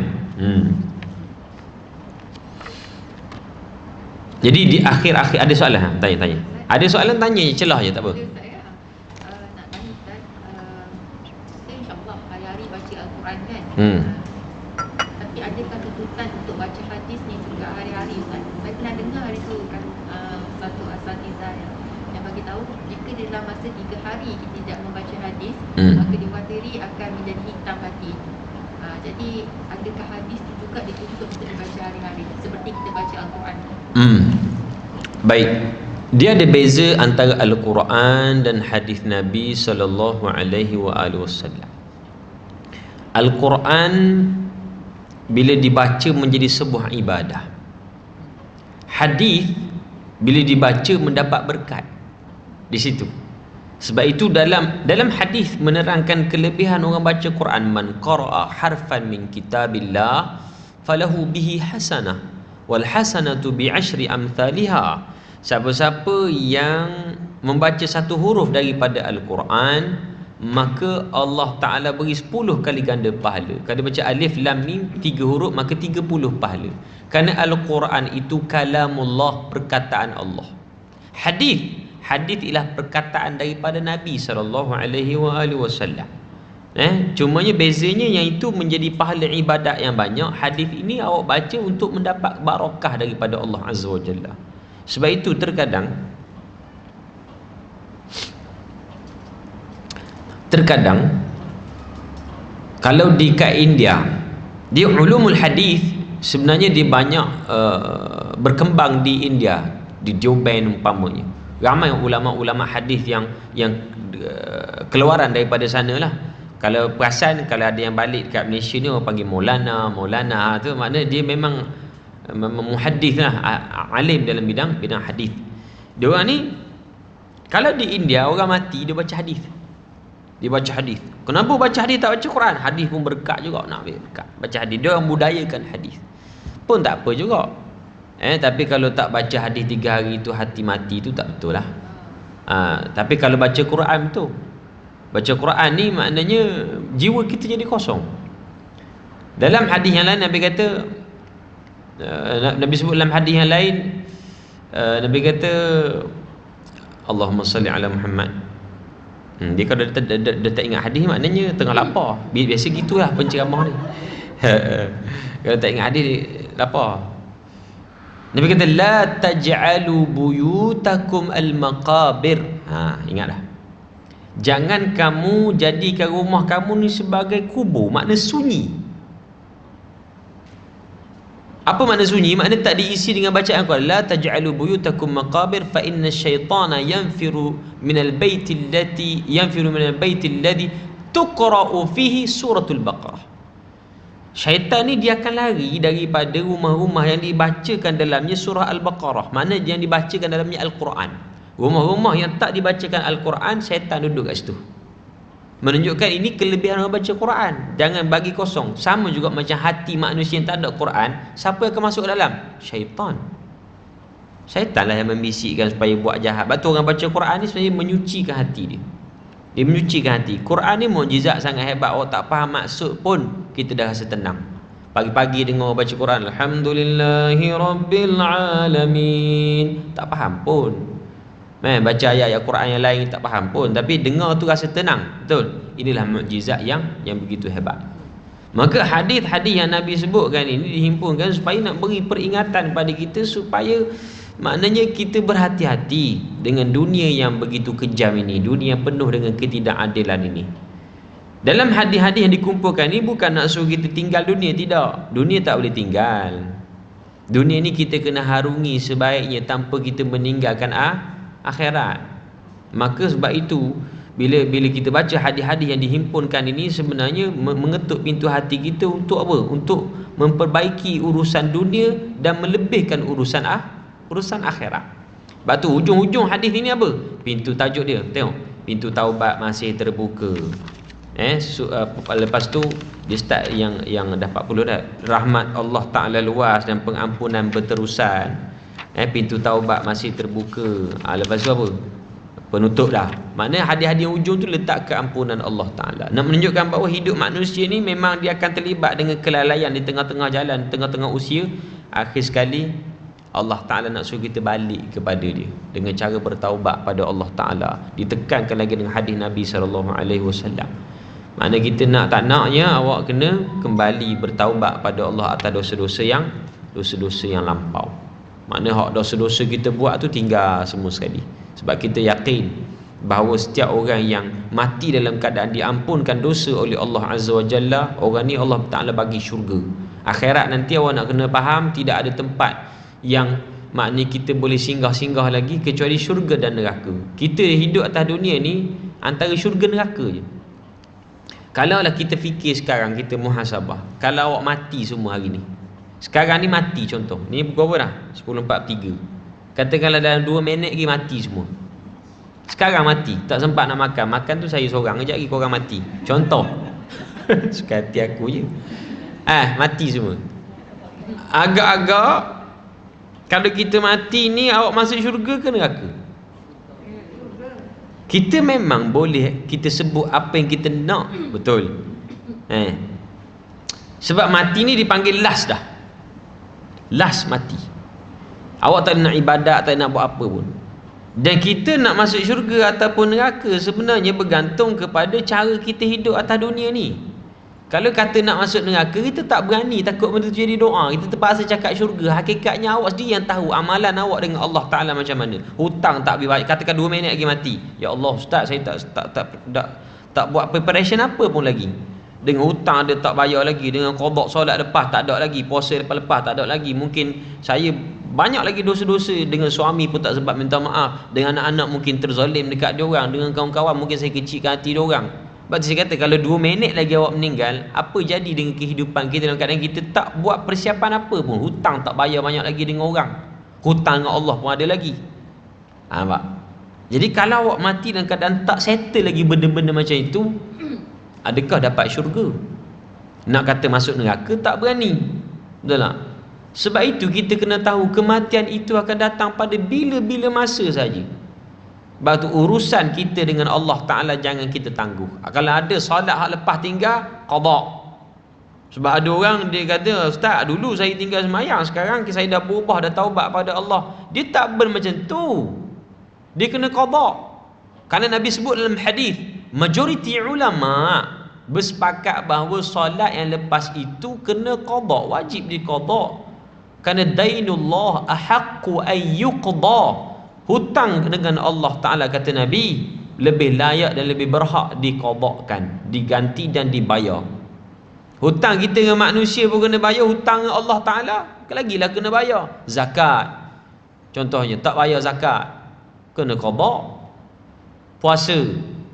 Jadi di akhir-akhir ada soalan, tanya. Ada soalan, tanya je, celah je, tak apa. Nak tanya ustaz, kita insyaAllah hari-hari baca Al-Quran kan. Tapi adakah tuntutan untuk baca hadis ni juga hari-hari ustaz? Saya pernah dengar hari tu kan, satu asatizah yang bagi tahu, jika dalam masa 3 hari kita tidak membaca hadis, maka diwatiri akan menjadi hitam hati. Jadi adakah hadis tu juga juga dituntut untuk dibaca hari-hari seperti kita baca Al-Quran? Baik. Dia ada beza antara Al-Quran dan hadis Nabi sallallahu alaihi wasallam. Al-Quran bila dibaca menjadi sebuah ibadah. Hadis bila dibaca mendapat berkat di situ. Sebab itu dalam hadis menerangkan kelebihan orang baca Quran, man qara'a harfan min kitabillah falahu bihi hasanah wal hasanatu bi asyri amthaliha. Siapa-siapa yang membaca satu huruf daripada Al-Quran, maka Allah Ta'ala beri 10 kali ganda pahala. Kalau baca alif lam mim 3 huruf, maka 30 pahala. Kerana Al-Quran itu kalamullah, perkataan Allah. Hadis ialah perkataan daripada Nabi SAW. Cumanya bezanya yang itu menjadi pahala ibadat yang banyak. Hadis ini awak baca untuk mendapat barakah daripada Allah Azza wa Jalla. Sebab itu terkadang kalau di kat India, dia ulumul hadis sebenarnya dia banyak berkembang di India, di Deoband umpamanya. Ramai ulama-ulama hadis yang keluaran daripada sana lah. Kalau perasan, kalau ada yang balik dekat Malaysia ni orang panggil Maulana tu, maknanya dia memang muhaddis lah, alim dalam bidang hadis. Dia orang ni kalau di India orang mati dia baca hadis. Dia baca hadis. Kenapa baca hadis tak baca Quran? Hadis pun berkat juga, nak ambil berkat. Baca hadis, dia orang budayakan hadis. Pun tak apa juga. Tapi kalau tak baca hadis 3 hari tu hati mati tu tak betul lah. Tapi kalau baca Quran tu, baca Quran ni maknanya jiwa kita jadi kosong. Dalam hadis yang lain Nabi kata, Nabi sebut dalam hadis yang lain, Nabi kata Allahumma salli ala Muhammad. Dia kalau dia tak ingat hadis maknanya tengah lapar. Biasa gitulah penceramah ni. Kalau tak ingat hadis lapar. Nabi kata la taj'alu buyutakum al-maqabir. Ingatlah. Jangan kamu jadikan rumah kamu ni sebagai kubur, makna sunyi. Apa makna sunyi? Makna tak diisi dengan bacaan Quran. La taj'alu buyutakum maqabir fa inna syaitana yanfiru minal baiti alladhi tuqra'u fihi suratul Baqarah. Syaitan ni dia akan lari daripada rumah-rumah yang dibacakan dalamnya surah Al-Baqarah. Mana yang dibacakan dalamnya Al-Quran. Rumah-rumah yang tak dibacakan Al-Quran, syaitan duduk kat situ. Menunjukkan ini kelebihan orang baca Quran. Jangan bagi kosong. Sama juga macam hati manusia yang tak ada Quran, siapa yang akan masuk ke dalam? Syaitan. Syaitan lah yang membisikkan supaya buat jahat. Betul, orang baca Quran ni sebenarnya menyucikan hati dia. Dia menyucikan hati. Quran ni mukjizat sangat hebat. Orang tak faham maksud pun kita dah rasa tenang. Pagi-pagi dengar baca Quran, Alhamdulillahi Rabbil Alamin, tak faham pun. Baca ayat-ayat Quran yang lain tak faham pun, tapi dengar tu rasa tenang. Betul. Inilah mukjizat yang begitu hebat. Maka hadis-hadis yang Nabi sebutkan ini dihimpunkan supaya nak beri peringatan pada kita, supaya maknanya kita berhati-hati dengan dunia yang begitu kejam ini, dunia yang penuh dengan ketidakadilan ini. Dalam hadis-hadis yang dikumpulkan ini bukan nak suruh kita tinggal dunia, tidak. Dunia tak boleh tinggal. Dunia ni kita kena harungi sebaiknya tanpa kita meninggalkan akhirat. Maka sebab itu bila kita baca hadis-hadis yang dihimpunkan ini, sebenarnya mengetuk pintu hati kita untuk apa? Untuk memperbaiki urusan dunia dan melebihkan urusan akhirat. Sebab tu hujung-hujung hadis ini apa? Pintu tajuk dia. Tengok, pintu taubat masih terbuka. Lepas tu dia start yang dah 40 dah. Rahmat Allah Ta'ala luas dan pengampunan berterusan. Pintu taubat masih terbuka. Lepas tu apa? Penutup dah. Maknanya hadis-hadis ujung tu letak keampunan Allah Ta'ala. Nak menunjukkan bahawa hidup manusia ni memang dia akan terlibat dengan kelalaian di tengah-tengah jalan, tengah-tengah usia. Akhir sekali Allah Ta'ala nak suruh kita balik kepada dia dengan cara bertaubat pada Allah Ta'ala. Ditekankan lagi dengan hadis Nabi SAW. Maknanya kita nak tak naknya awak kena kembali bertaubat pada Allah atas dosa-dosa yang lampau. Maknanya hak dosa-dosa kita buat tu tinggal semua sekali. Sebab kita yakin bahawa setiap orang yang mati dalam keadaan diampunkan dosa oleh Allah Azza wa Jalla, orang ni Allah Ta'ala bagi syurga. Akhirat nanti awak nak kena faham, tidak ada tempat yang maknanya kita boleh singgah-singgah lagi kecuali syurga dan neraka. Kita hidup atas dunia ni antara syurga neraka je. Kalaulah kita fikir sekarang, kita muhasabah, kalau awak mati semua hari ni, sekarang ni mati contoh, ni pukul apa dah? 10.43. Katakanlah dalam 2 minit lagi mati semua. Sekarang mati, tak sempat nak makan. Makan tu saya seorang, kejap lagi korang mati. Contoh. Suka hati aku je. Mati semua. Agak-agak kalau kita mati ni, awak masuk syurga ke neraka? Kita memang boleh kita sebut apa yang kita nak. Betul. Sebab mati ni dipanggil last dah. Last mati. Awak tak nak ibadat, tak nak buat apa pun. Dan kita nak masuk syurga ataupun neraka sebenarnya bergantung kepada cara kita hidup atas dunia ni. Kalau kata nak masuk neraka, kita tak berani, takut benda tu jadi doa, kita terpaksa cakap syurga. Hakikatnya awak sendiri yang tahu amalan awak dengan Allah Ta'ala macam mana. Hutang tak habis bayar, katakan 2 minit lagi mati. Ya Allah Ustaz, saya tak buat preparation apa pun lagi. Dengan hutang dia tak bayar lagi, dengan qada solat lepas tak ada lagi, puasa lepas tak ada lagi. Mungkin saya banyak lagi dosa-dosa, dengan suami pun tak sempat minta maaf, dengan anak-anak mungkin terzalim dekat dia orang, dengan kawan-kawan mungkin saya kecilkan hati dia orang. Sebab saya kata kalau 2 minit lagi awak meninggal, apa jadi dengan kehidupan kita dalam keadaan kita tak buat persiapan apa pun. Hutang tak bayar banyak lagi dengan orang, hutang dengan Allah pun ada lagi. Nampak? Jadi kalau awak mati dalam keadaan tak settle lagi benda-benda macam itu, adakah dapat syurga? Nak kata masuk neraka tak berani. Betul tak? Sebab itu kita kena tahu kematian itu akan datang pada bila-bila masa saja. Sebab tu urusan kita dengan Allah Ta'ala jangan kita tangguh. Kalau ada solat hak lepas tinggal, qada. Sebab ada orang dia kata, Ustaz dulu saya tinggal semayang, sekarang saya dah berubah, dah taubat pada Allah. Dia tak macam tu. Dia kena qada. Kerana Nabi sebut dalam hadis, majoriti ulama bersepakat bahawa solat yang lepas itu kena qada, wajib diqada. Kerana dainullah ahaqqu ayyuqda. Hutang dengan Allah Ta'ala, kata Nabi, lebih layak dan lebih berhak diqadakkan, diganti dan dibayar. Hutang kita dengan manusia pun kena bayar, hutang dengan Allah Ta'ala lagilah kena bayar. Zakat contohnya, tak bayar zakat, kena qadak. Puasa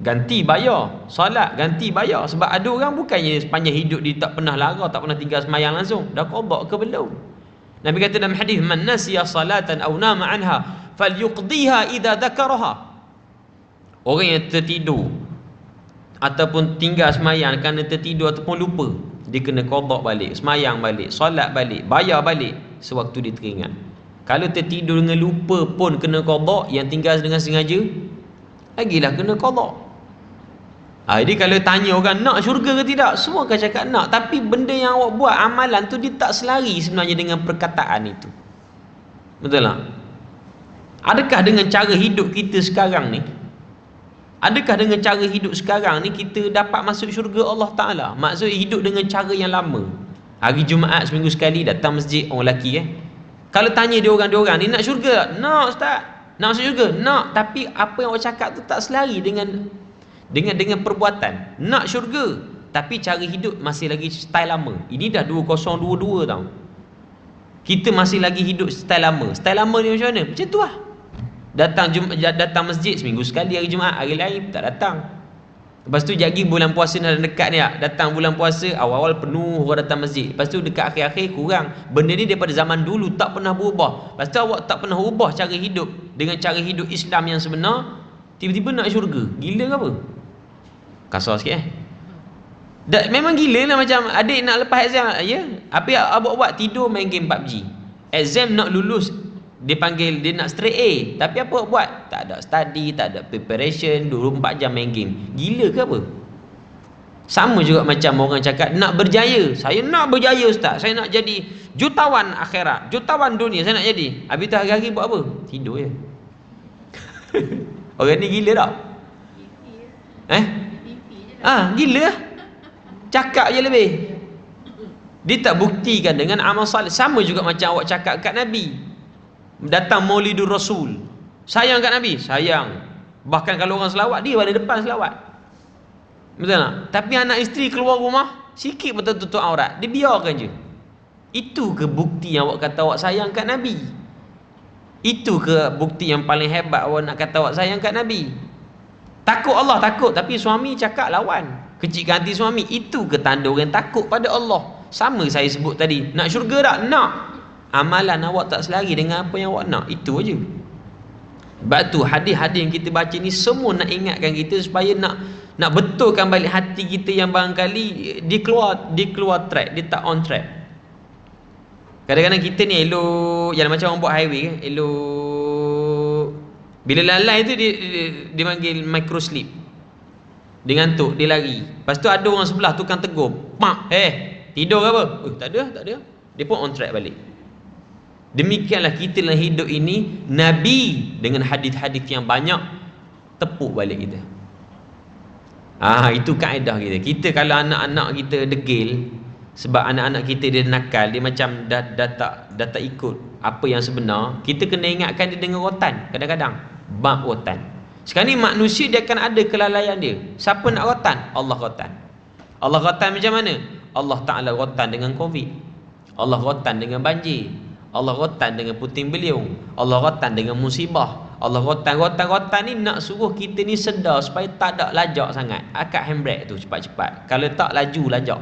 ganti bayar, solat ganti bayar. Sebab ada orang bukannya sepanjang hidup dia tak pernah lara, tak pernah tinggal semayang langsung, dah qadak ke belum? Nabi kata dalam hadis, man nasiya salatan aw nama anha falyuqdiha idza dzakaraha. Orang yang tertidur ataupun tinggal semayang kerana tertidur ataupun lupa, dia kena qada balik, semayang balik, solat balik, bayar balik sewaktu dia teringat. Kalau tertidur dengan lupa pun kena qada, yang tinggal dengan sengaja lagilah kena qada. Jadi kalau tanya orang nak syurga ke tidak, semua akan cakap nak. Tapi benda yang awak buat, amalan tu, dia tak selari sebenarnya dengan perkataan itu. Betul tak? Adakah dengan cara hidup kita sekarang ni, adakah dengan cara hidup sekarang ni kita dapat masuk syurga Allah Ta'ala? Maksudnya hidup dengan cara yang lama. Hari Jumaat seminggu sekali datang masjid, orang lelaki Kalau tanya dia orang ni nak syurga? Nak Ustaz. Nak masuk syurga? Nak. Tapi apa yang awak cakap tu tak selari dengan perbuatan. Nak syurga, tapi cara hidup masih lagi style lama. Ini dah 2022 tau. Kita masih lagi hidup style lama. Style lama ni macam mana? Macam tu lah. Datang masjid seminggu sekali hari Jumaat, hari lain tak datang. Lepas tu jadi bulan puasa dah dekat ni lah. Datang bulan puasa, awal-awal penuh orang datang masjid. Lepas tu dekat akhir-akhir kurang. Benda ni daripada zaman dulu tak pernah berubah. Lepas tu awak tak pernah ubah cara hidup dengan cara hidup Islam yang sebenar, tiba-tiba nak syurga. Gila ke apa? Kasar sikit memang gila lah. Macam adik nak lepas exam, apa yang abang buat? Tidur main game PUBG. Exam nak lulus, dia panggil dia nak straight A, tapi apa awak buat? Tak ada study, tak ada preparation, 24 jam main game. Gila ke apa? Sama juga macam orang cakap nak berjaya. Saya nak berjaya Ustaz, saya nak jadi jutawan akhirat, jutawan dunia, saya nak jadi. Habis tu hari-hari buat apa? Tidur je. Orang ni gila tak? Gila. Cakap je lebih. Dia tak buktikan dengan amal salih. Sama juga macam awak cakap kat Nabi. Datang Maulidur Rasul, sayang kat Nabi, sayang. Bahkan kalau orang selawat, dia pada depan selawat. Betul tak? Tapi anak isteri keluar rumah, sikit betul tutup aurat, dia biarkan je. Itu ke bukti yang awak kata awak sayang kat Nabi? Itu ke bukti yang paling hebat awak nak kata awak sayang kat Nabi? Takut Allah, takut, tapi suami cakap lawan, kecilkan hati suami. Itu ke tanda orang takut pada Allah? Sama saya sebut tadi, nak syurga tak? Nak. Amalan awak tak selari dengan apa yang awak nak, itu aja. Sebab tu hadis-hadis yang kita baca ni semua nak ingatkan kita supaya nak betulkan balik hati kita yang barangkali dia keluar track, dia tak on track. Kadang-kadang kita ni elok jalan macam orang buat highway kan, elok bila lalai tu dia panggil micro sleep. Dia ngantuk, dia lari. Lepas tu ada orang sebelah tukang tegur, "Mak, tidur ke apa?" Tak ada. Dia pun on track balik. Demikianlah kita dalam hidup ini, Nabi dengan hadis-hadis yang banyak tepuk balik kita. Itu kaedah kita. Kita kalau anak-anak kita degil sebab anak-anak kita dia nakal, dia macam dah tak ikut apa yang sebenar, kita kena ingatkan dia dengan rotan. Kadang-kadang bab rotan. Sekarang ni manusia dia akan ada kelalaian dia. Siapa nak rotan? Allah rotan. Allah rotan macam mana? Allah Ta'ala rotan dengan Covid, Allah rotan dengan banjir, Allah rotan dengan puting beliung, Allah rotan dengan musibah. Allah rotan ni nak suruh kita ni sedar supaya tak ada lajak sangat. Akak handbrake tu cepat-cepat. Kalau tak laju lajak.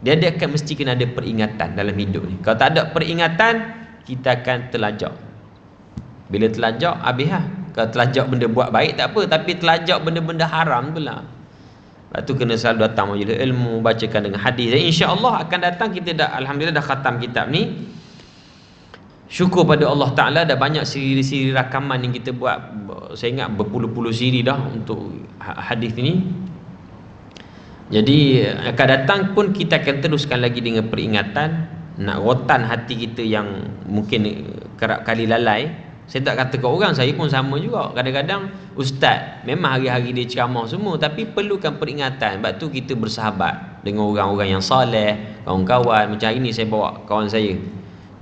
Dia akan mesti kena ada peringatan dalam hidup ni. Kalau tak ada peringatan, kita akan terlajak. Bila terlajak, habis lah. Kalau terlajak benda buat baik tak apa, tapi terlajak benda-benda haram pula. Lepas tu kena selalu datang majlis ilmu, bacakan dengan hadis. Dan insya-Allah akan datang kita dah, alhamdulillah dah khatam kitab ni. Syukur pada Allah Ta'ala, dah banyak siri-siri rakaman yang kita buat. Saya ingat berpuluh-puluh siri dah untuk hadis ni. Jadi akan datang pun kita akan teruskan lagi dengan peringatan, nak rotan hati kita yang mungkin kerap kali lalai. Saya tak kata kat orang, saya pun sama juga. Kadang-kadang ustaz memang hari-hari dia ceramah semua, tapi perlukan peringatan. Sebab tu kita bersahabat dengan orang-orang yang soleh, kawan-kawan. Macam hari ni saya bawa kawan saya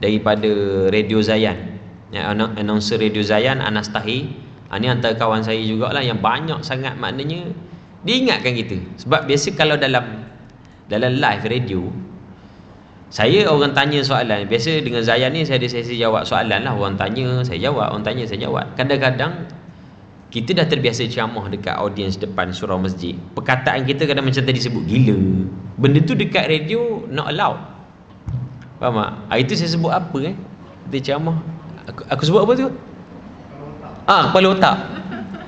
daripada Radio Zayan, announcer Radio Zayan, Anas Tahi. Ini antara kawan saya jugalah yang banyak sangat, maknanya dia ingatkan kita. Sebab biasa kalau dalam live radio, saya orang tanya soalan, biasa dengan Zayan ni saya ada sesi jawab soalan lah. Orang tanya, saya jawab, orang tanya, saya jawab. Kadang-kadang kita dah terbiasa ceramah dekat audiens depan surau masjid. Perkataan kita kadang macam tadi sebut gila. Benda tu dekat radio not allowed. Faham tak? Hari tu saya sebut apa Kita ceramah, aku sebut apa tu? Kepala otak.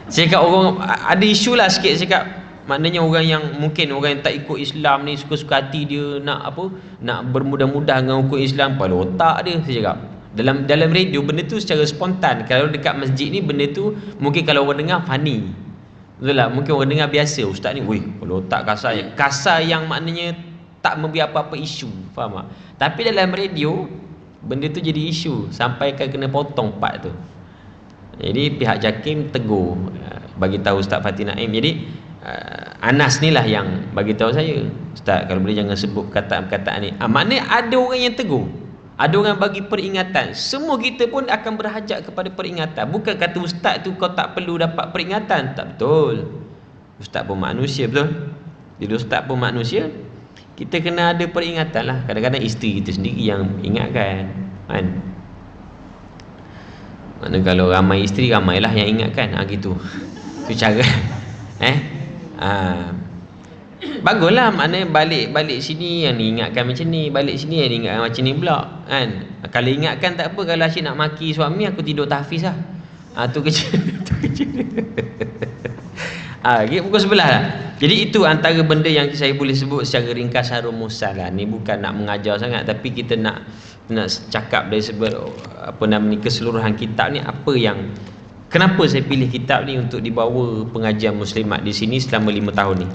Saya cakap orang ada isu lah sikit. Saya cakap maknanya orang yang mungkin orang yang tak ikut Islam ni, suka-suka hati dia nak bermudah-mudah dengan hukum Islam, kepala otak dia. Saya cakap dalam radio benda tu secara spontan. Kalau dekat masjid ni benda tu mungkin kalau orang dengar funny, betul lah, mungkin orang dengar biasa. Ustaz ni, weh, kepala otak kasar yang maknanya tak memberi apa-apa isu. Faham tak? Tapi dalam radio benda tu jadi isu sampai kan kena potong part tu. Jadi pihak JAKIM tegur, bagi tahu Ustaz Fatih Naim. Jadi Anas ni lah yang bagi tahu saya, Ustaz kalau boleh jangan sebut perkataan-perkataan ni. Maknanya ada orang yang tegur, ada orang bagi peringatan. Semua kita pun akan berhajat kepada peringatan. Bukan kata Ustaz tu kau tak perlu dapat peringatan. Tak betul. Ustaz pun manusia, betul? Jadi Ustaz pun manusia, kita kena ada peringatan lah. Kadang-kadang isteri kita sendiri yang ingatkan, kan? Mana kalau ramai isteri, ramailah yang ingatkan. Gitu. Itu cara. Baguslah, maknanya balik sini yang ni ingatkan macam ni, balik sini yang ni ingatkan macam ni pula, kan? Kalau ingatkan tak apa. Kalau asyik nak maki suami, aku tidur tahfiz lah. Tu kecil. Tu kecil. Pukul sebelah lah. Jadi itu antara benda yang saya boleh sebut secara ringkas harum musal lah. Ni bukan nak mengajar sangat, tapi kita nak cakap dari keseluruhan kitab ni, apa yang, kenapa saya pilih kitab ni untuk dibawa pengajian muslimat di sini selama 5 tahun ni.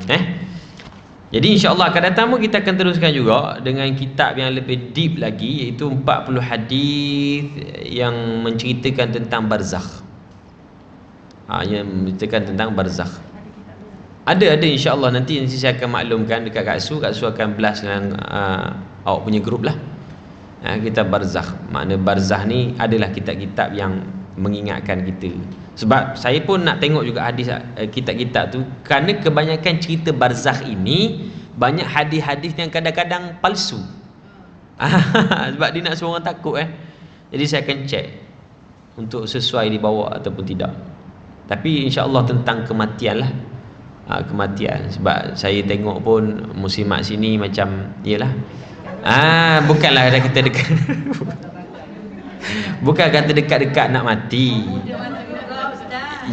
Jadi insya-Allah akan datang pun kita akan teruskan juga dengan kitab yang lebih deep lagi, iaitu 40 hadis yang menceritakan tentang barzakh. Yang menceritakan tentang barzakh. Ada insya-Allah nanti saya akan maklumkan dekat Kak Su akan blast dengan awak punya grup lah. Kitab barzakh. Makna barzakh ni adalah kitab-kitab yang mengingatkan kita. Sebab saya pun nak tengok juga hadis kitab-kitab tu, kerana kebanyakan cerita barzakh ini banyak hadis-hadis yang kadang-kadang palsu. Sebab dia nak suruh orang takut Jadi saya akan check untuk sesuai dibawa ataupun tidak. Tapi insya-Allah tentang kematian lah. Kematian. Sebab saya tengok pun muslimat sini macam yalah. Bukanlah dah kita dekat. Bukan kata dekat-dekat nak mati.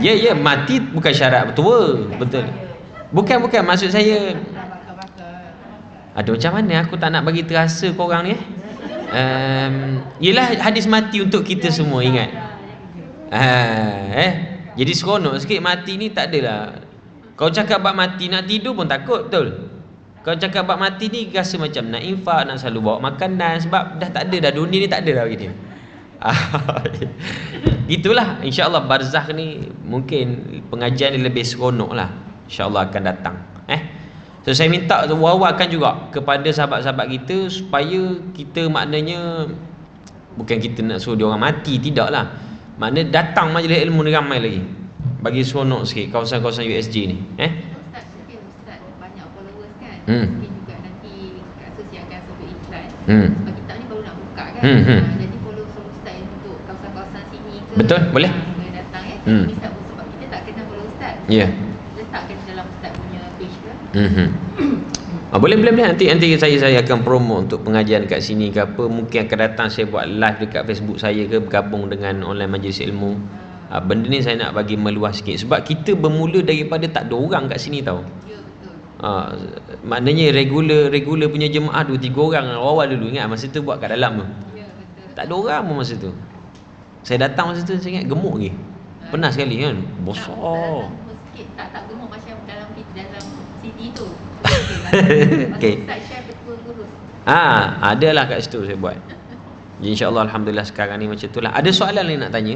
Ya, mati bukan syarat betul. Betul. Bukan maksud saya. Ada macam mana aku tak nak bagi terasa korang ni yelah hadis mati untuk kita semua ingat. Jadi seronok sikit mati ni tak adalah. Kau cakap bab mati nak tidur pun takut, betul? Kau cakap bab mati ni rasa macam nak infak, nak selalu bawa makanan sebab dah tak ada dah, dunia ni tak ada dah begini. Itulah insya-Allah barzakh ni mungkin pengajian ni lebih seronok lah. Insya-Allah akan datang. So saya minta wawakan juga kepada sahabat-sahabat kita supaya kita maknanya bukan kita nak suruh dia orang mati, tidaklah. Maknanya datang majlis ilmu ni ramai lagi. Bagi seronok sikit kawasan-kawasan USJ ni. Ustaz banyak followers kan. Mungkin juga nanti kasus yang akan sebut iklan. Sebab kita ni baru nak buka kan. Jadi follow Ustaz untuk kawasan-kawasan sini ke. Betul, boleh. Boleh datang Ustaz sebab kita tak kenal follow Ustaz. Ya. Letakkan dalam Ustaz punya page ke. Boleh nanti saya akan promo untuk pengajian kat sini ke apa. Mungkin akan datang saya buat live dekat Facebook saya ke, bergabung dengan online majlis ilmu. Benda ni saya nak bagi meluas sikit sebab kita bermula daripada tak ada orang kat sini tau. Ya, betul. Maknanya regular punya jemaah 2-3 orang awal dulu, ingat masa tu buat kat dalam tu. Ya, betul. Tak ada orang pun masa tu. Saya datang masa tu saya ingat gemuk lagi. Pernah sekali kan, besar. Tak gemuk macam dalam CD tu. Okey. Ustaz share betul kurus. Adalah kat situ saya buat. Jadi insya-Allah alhamdulillah sekarang ni macam itulah. Ada soalan lain nak tanya?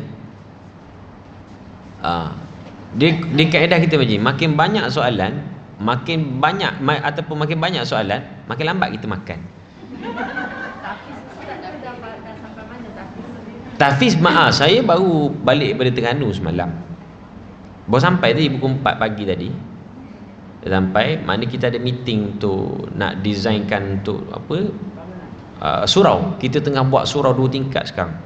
Di kaedah kita makin banyak soalan, makin banyak soalan, makin lambat kita makan. Tafiz saya baru balik daripada Terengganu semalam. Baru sampai tadi pukul 4 pagi tadi. Sampai mana kita ada meeting untuk nak designkan untuk surau. Kita tengah buat surau 2 tingkat sekarang.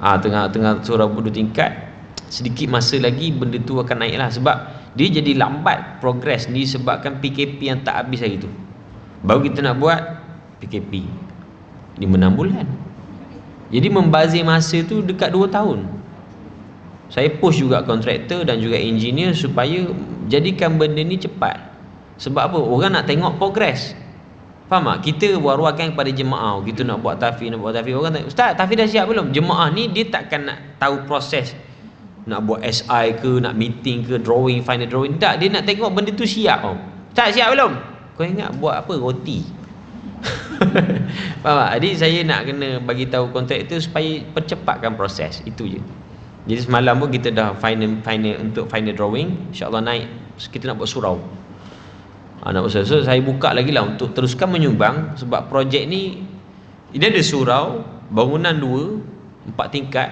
Tengah surau 2 tingkat. Sedikit masa lagi benda tu akan naik lah. Sebab dia jadi lambat progres ni sebabkan PKP yang tak habis hari tu. Baru kita nak buat PKP 5-6 bulan. Jadi membazir masa tu dekat 2 tahun. Saya push juga kontraktor dan juga engineer supaya jadikan benda ni cepat. Sebab apa? Orang nak tengok progres. Faham tak? Kita war-warkan kepada jemaah, kita nak buat tafiz. Orang tanya, "Ustaz, tafiz dah siap belum?" Jemaah ni dia takkan nak tahu proses. Nak buat SI ke, nak meeting ke, drawing, final drawing. Tak, dia nak tengok benda tu siap. "Ustaz, siap belum?" Kau ingat buat apa? Roti. Faham tak? Jadi saya nak kena bagi tahu kontraktor supaya percepatkan proses. Itu je. Jadi semalam pun kita dah final untuk final drawing. InsyaAllah naik. Kita nak buat surau. Nak buat surau. So saya buka lagi lah untuk teruskan menyumbang. Sebab projek ni dia ada surau, bangunan 2-4 tingkat.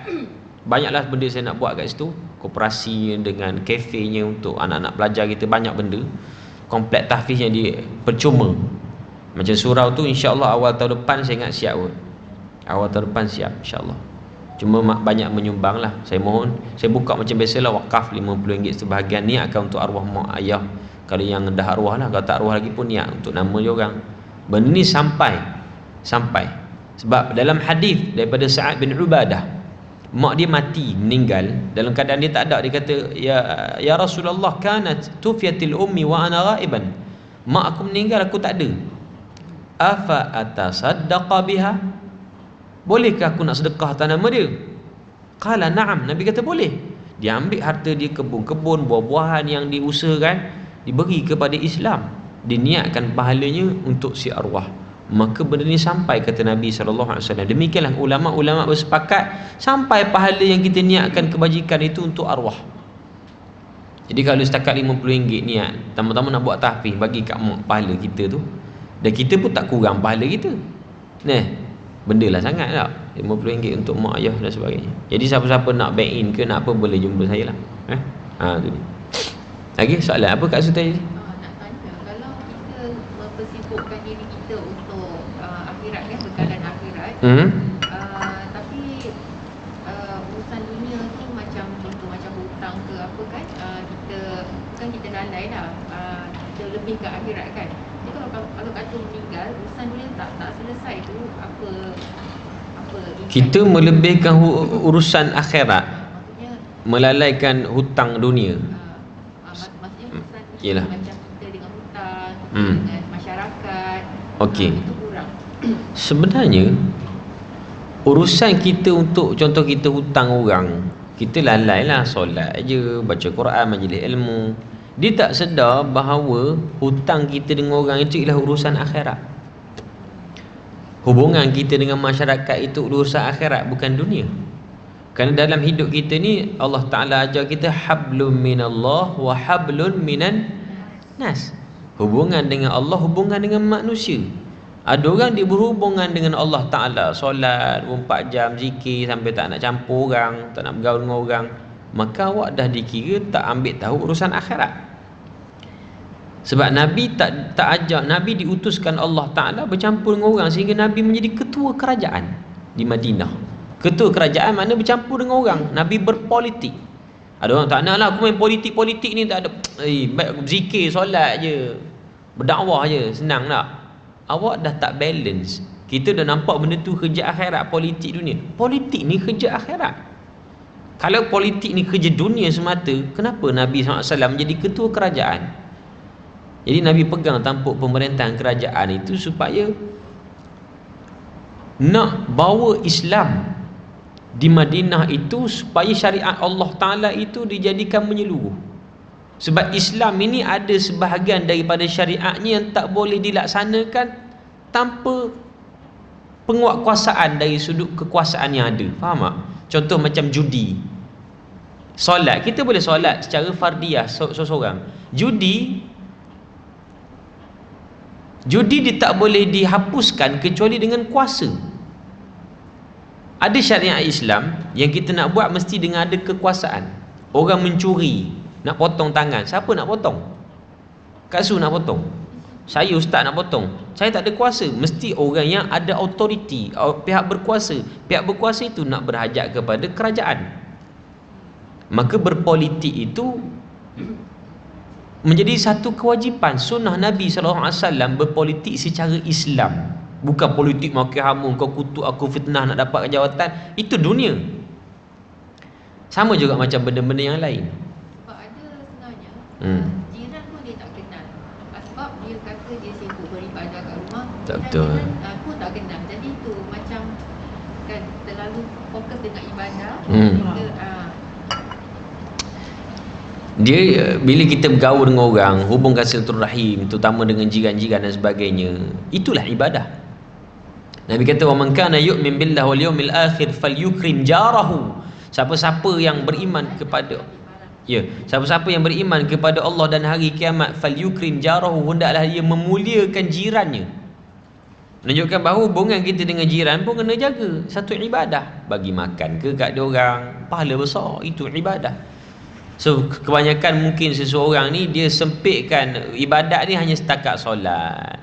Banyaklah benda saya nak buat kat situ. Koperasi dengan kafenya untuk anak-anak pelajar kita. Banyak benda. Komplek tahfiz yang percuma. Macam surau tu insyaAllah awal tahun depan saya ingat siap pun. Awal tahun depan siap insyaAllah. Cuma banyak menyumbang lah. Saya mohon, saya buka macam biasalah wakaf RM50 sebahagian, niatkan untuk arwah mak ayah. Kalau yang dah arwah lah, kalau tak arwah lagi pun niat untuk nama dia orang. Benda ni sampai. Sebab dalam hadis daripada Sa'ad bin Ubadah, mak dia mati, meninggal dalam keadaan dia tak ada. Dia kata, ya Rasulullah, kanat tufiyatil ummi wa ana ghaiban. Mak aku meninggal, aku tak ada. Afa atasaddaqa biha? Bolehkah aku nak sedekah atas nama dia? Qala na'am. Nabi kata boleh. Dia ambil harta dia, kebun-kebun, buah-buahan yang diusahakan, diberi kepada Islam. Diniatkan pahalanya untuk si arwah. Maka benda ni sampai, kata Nabi SAW. Demikianlah ulama'-ulama' bersepakat, sampai pahala yang kita niatkan kebajikan itu untuk arwah. Jadi kalau setakat RM50 niat, tambah-tambah nak buat tahfiz, bagi kat mak pahala kita tu, dan kita pun tak kurang pahala kita. Benda lah sangat tak? RM50 untuk mak ayah dan sebagainya. Jadi siapa-siapa nak back in ke, nak apa, boleh jumpa saya lah. Tu ni. Lagi soalan apa Kak Sultan tadi? Nak tanya, kalau kita sibukkan diri kita untuk akhirat kan, bekalan akhirat. Tapi urusan dunia ni macam contoh macam hutang ke apa kan, kita lalai dah, kita lebih ke akhirat kan. Jadi kalau kata meninggal, urusan dunia tak selesai tu, apa kita melebihkan urusan akhirat, maksudnya melalaikan hutang dunia. maksudnya urusan Yelah. macam kita dengan hutang, dengan masyarakat, Okey. itu kurang. Sebenarnya urusan kita untuk contoh kita hutang orang, kita lalailah solat je, baca Quran, majlis ilmu. Dia tak sedar bahawa hutang kita dengan orang itu ialah urusan akhirat. Hubungan kita dengan masyarakat itu urusan akhirat, bukan dunia. Kerana dalam hidup kita ni Allah Ta'ala ajar kita hablum minallah wa hablun minan nas. Hubungan dengan Allah, hubungan dengan manusia. Ada orang dia berhubungan dengan Allah Ta'ala, solat 24 jam, zikir sampai tak nak campur orang, tak nak bergaul dengan orang, maka awak dah dikira tak ambil tahu urusan akhirat. Sebab Nabi tak ajak, Nabi diutuskan Allah Ta'ala bercampur dengan orang, sehingga Nabi menjadi ketua kerajaan di Madinah. Ketua kerajaan mana bercampur dengan orang. Nabi berpolitik. Ada orang tak nak lah, aku main politik ni tak ada. Baik aku zikir, solat je, berdakwah je, senang tak? Awak dah tak balance. Kita dah nampak benda tu kerja akhirat, politik dunia. Politik ni kerja akhirat. Kalau politik ni kerja dunia semata, kenapa Nabi SAW menjadi ketua kerajaan? Jadi Nabi pegang tampuk pemerintahan kerajaan itu supaya nak bawa Islam di Madinah itu, supaya syariat Allah Ta'ala itu dijadikan menyeluruh. Sebab Islam ini ada sebahagian daripada syariatnya yang tak boleh dilaksanakan tanpa penguatkuasaan dari sudut kekuasaan yang ada. Faham tak? Contoh macam judi. Solat, kita boleh solat secara fardiyah seorang. Judi dia tak boleh dihapuskan kecuali dengan kuasa. Ada syariat Islam yang kita nak buat mesti dengan ada kekuasaan. Orang mencuri, nak potong tangan, siapa nak potong? Kak Su nak potong, saya ustaz nak potong, saya tak ada kuasa. Mesti orang yang ada autoriti, pihak berkuasa. Pihak berkuasa itu nak berhajat kepada kerajaan. Maka berpolitik itu menjadi satu kewajipan. Sunnah Nabi SAW berpolitik secara Islam, bukan politik maki hamun, kau kutuk aku, fitnah nak dapat jawatan. Itu dunia. Sama juga macam benda-benda yang lain. Sebab ada sebenarnya jiran pun dia tak kenal, sebab dia kata dia sibuk beribadah kat rumah. Betul. Jiran pun tak kenal. Jadi itu macam kan terlalu fokus dengan ibadah. Dia bila kita bergaul dengan orang, hubungkan silaturahim, terutama dengan jiran-jiran dan sebagainya, itulah ibadah. Nabi kata, wa man kana yu'min billahi wal yawmil akhir falyukrim jarahu. Siapa-siapa yang beriman kepada siapa-siapa yang beriman kepada Allah dan hari kiamat, falyukrim jarahu, hendaklah dia memuliakan jirannya. Menunjukkan bahawa hubungan kita dengan jiran pun kena jaga. Satu ibadah. Bagi makan ke kat dia orang, pahala besar, itu ibadah. So kebanyakan mungkin seseorang ni dia sempitkan ibadat ni hanya setakat solat.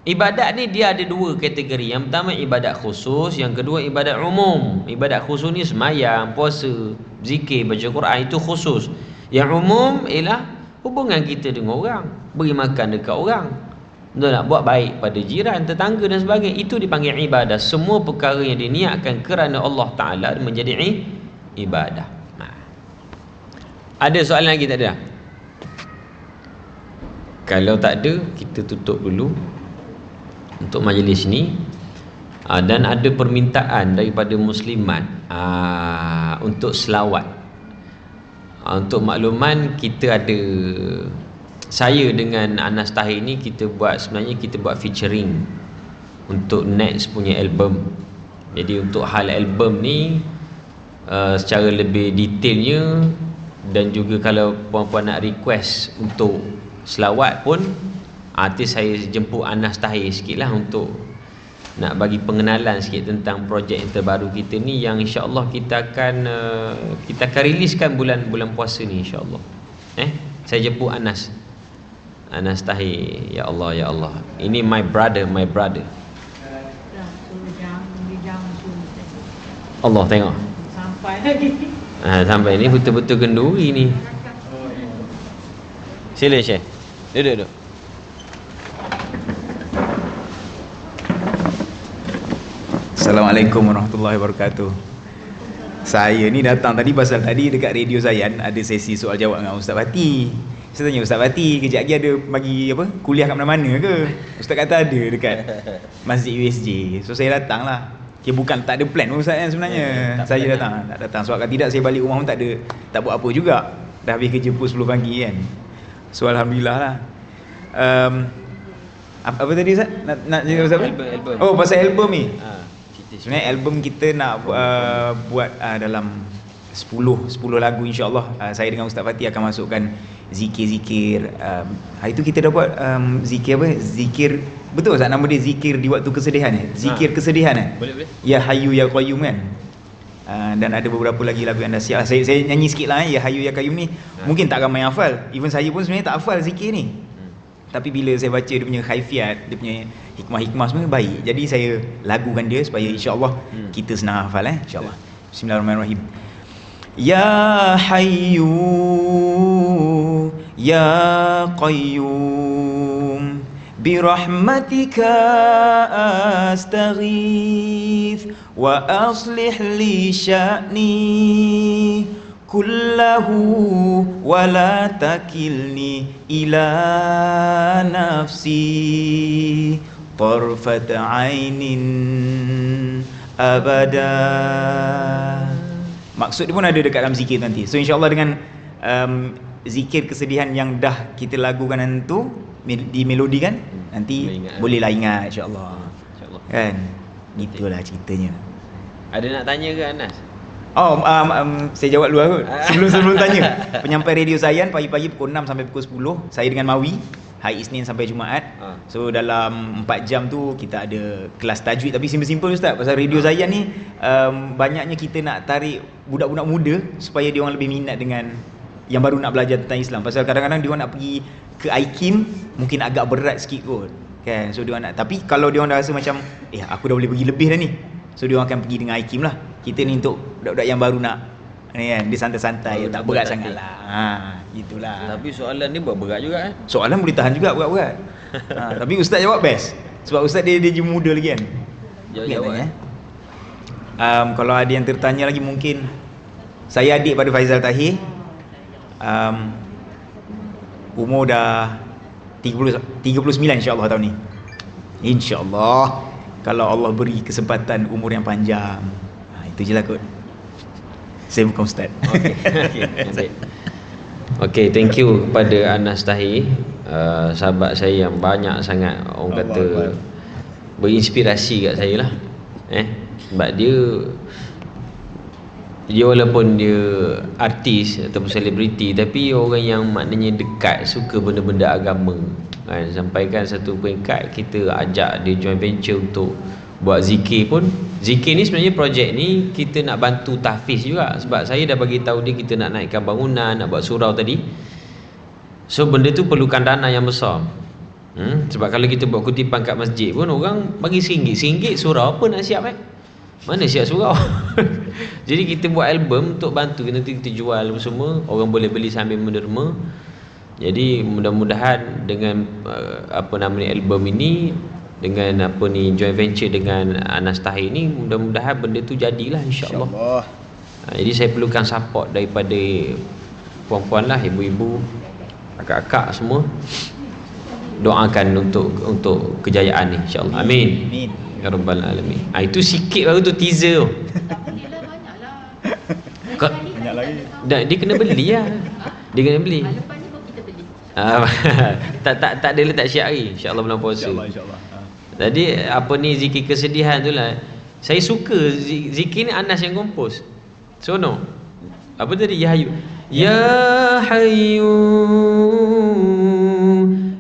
Ibadat ni dia ada dua kategori. Yang pertama ibadat khusus, yang kedua ibadat umum. Ibadat khusus ni semayang, puasa, zikir, baca Quran, itu khusus. Yang umum ialah hubungan kita dengan orang, beri makan dekat orang, nak buat baik pada jiran, tetangga dan sebagainya. Itu dipanggil ibadah. Semua perkara yang diniatkan kerana Allah Ta'ala menjadi ibadah. Ada soalan lagi tak ada? Kalau tak ada, kita tutup dulu untuk majlis ni. Dan ada permintaan daripada muslimat untuk selawat. Untuk makluman, kita ada, saya dengan Anas Tahir ni sebenarnya kita buat featuring untuk next punya album. Jadi untuk hal album ni secara lebih detailnya, dan juga kalau puan-puan nak request untuk selawat pun, nanti saya jemput Anas Tahir sikit lah untuk nak bagi pengenalan sikit tentang projek yang terbaru kita ni, yang insyaAllah kita akan riliskan bulan puasa ni insyaAllah. Saya jemput Anas Anas Tahir. Ya Allah, ya Allah. Ini my brother. Allah tengok. Sampai lagi. Sampai ni betul-betul kenduri ni. Sila Syekh. Duduk. Assalamualaikum warahmatullahi wabarakatuh. Saya ni datang tadi pasal tadi dekat Radio Zayan ada sesi soal jawab dengan Ustaz Fati. Saya tanya Ustaz Fati, kejap lagi ada bagi apa? Kuliah kat mana-mana ke? Ustaz kata ada dekat Masjid USJ. So saya datang lah. Bukan tak ada plan pun Ustaz kan sebenarnya. Saya datang. Sebab kalau tidak saya balik rumah pun tak buat apa juga. Dah habis kerja pukul 10 pagi kan. So alhamdulillah lah. Apa tadi Ustaz? Nak cakap Ustaz apa? Album. Oh, pasal album ni. Sebenarnya album kita nak buat dalam 10 lagu insya-Allah. Saya dengan Ustaz Fati akan masukkan zikir-zikir. Hari tu kita dah buat zikir apa? Zikir, betul tak nama dia, zikir di waktu kesedihan ni? Zikir kesedihan Boleh. Ya Hayyu Ya Qayyum kan. Dan ada beberapa lagi lagu yang dah siap. Saya nyanyi sikit lah Ya Hayyu Ya Qayyum ni. Mungkin tak ramai hafal. Even saya pun sebenarnya tak hafal zikir ni. Tapi bila saya baca dia punya khaifiat, dia punya hikmah-hikmah semua baik. Jadi saya lagukan dia supaya insya-Allah kita senang hafal insya-Allah. Bismillahirrahmanirrahim. Ya Hayyu Ya Qayyum birahmatika astaghith wa aslih li sya'ni kullahu wa la takilni ila nafsi tarfat ainin abada. Maksud dia pun ada dekat dalam zikir nanti. So insya-Allah dengan zikir kesedihan yang dah kita lagukan nanti dimelodikan, nanti bolehlah ingat insya-Allah. Kan? Gitulah ceritanya. Ada nak tanya ke Anas? Saya jawab dulu kot. Sebelum tanya. Penyampai Radio Zayan pagi-pagi pukul 6 sampai pukul 10. Saya dengan Mawi hari Isnin sampai Jumaat. So dalam 4 jam tu kita ada kelas tajwid, tapi simple-simple Ustaz. Pasal Radio Zayan ni banyaknya kita nak tarik budak-budak muda supaya dia orang lebih minat dengan yang baru nak belajar tentang Islam. Pasal kadang-kadang dia orang nak pergi ke IKIM mungkin agak berat sikit kot. Kan? So dia orang nak, tapi kalau dia orang dah rasa macam aku dah boleh pergi lebih dah ni. So dia orang akan pergi dengan IKIM lah. Kita ni untuk budak-budak yang baru nak ni kan, dia santai-santai, tak berat sangatlah. Gitulah. Tapi soalan ni berat juga Soalan boleh tahan juga berat-berat. Tapi Ustaz jawab best. Sebab Ustaz dia muda lagi kan. Jawab. Kalau ada yang tertanya lagi mungkin, saya adik pada Faizal Tahir. Umur dah 39 insya-Allah tahun ni. Insya-Allah kalau Allah beri kesempatan umur yang panjang. Itu je lah kot. Saya bukan ustaz. Okey, thank you kepada Anas Tahir, sahabat saya yang banyak sangat orang kata berinspirasi kat saya lah. Sebab dia walaupun dia artis ataupun selebriti, tapi orang yang maknanya dekat, suka benda-benda agama kan. Sampaikan satu peringkat kita ajak dia joint venture untuk buat zikir pun. Zikir ni sebenarnya projek ni kita nak bantu tahfiz juga. Sebab saya dah bagi tahu dia kita nak naikkan bangunan, nak buat surau tadi. So benda tu perlukan dana yang besar. Sebab kalau kita buat kutipan kat masjid pun orang bagi RM1, surau apa nak siap mana siap surau. Jadi kita buat album untuk bantu, nanti kita jual semua, orang boleh beli sambil menderma. Jadi mudah-mudahan dengan album ini, dengan joint venture dengan Anas Tahir ni, mudah-mudahan benda tu jadilah insya-Allah. Jadi saya perlukan support daripada puan-puan lah, ibu-ibu, akak-akak semua. Doakan untuk kejayaan ni insya-Allah. Amin. Amin. Ya Rabbal Alamin. Itu sikit baru tu teaser tu. Alhamdulillah banyaklah. Banyak lagi. Dia kena beli lah. Dia kena beli. Lepas ni baru kita beli. Tak ada letak syiar hari insya-Allah bulan puasa. InsyaAllah. Tadi zikir kesedihan tu lah. Saya suka zikir ni Anas yang kompos. Sono. Apa tadi? Ya Hayyu. Ya Hayyu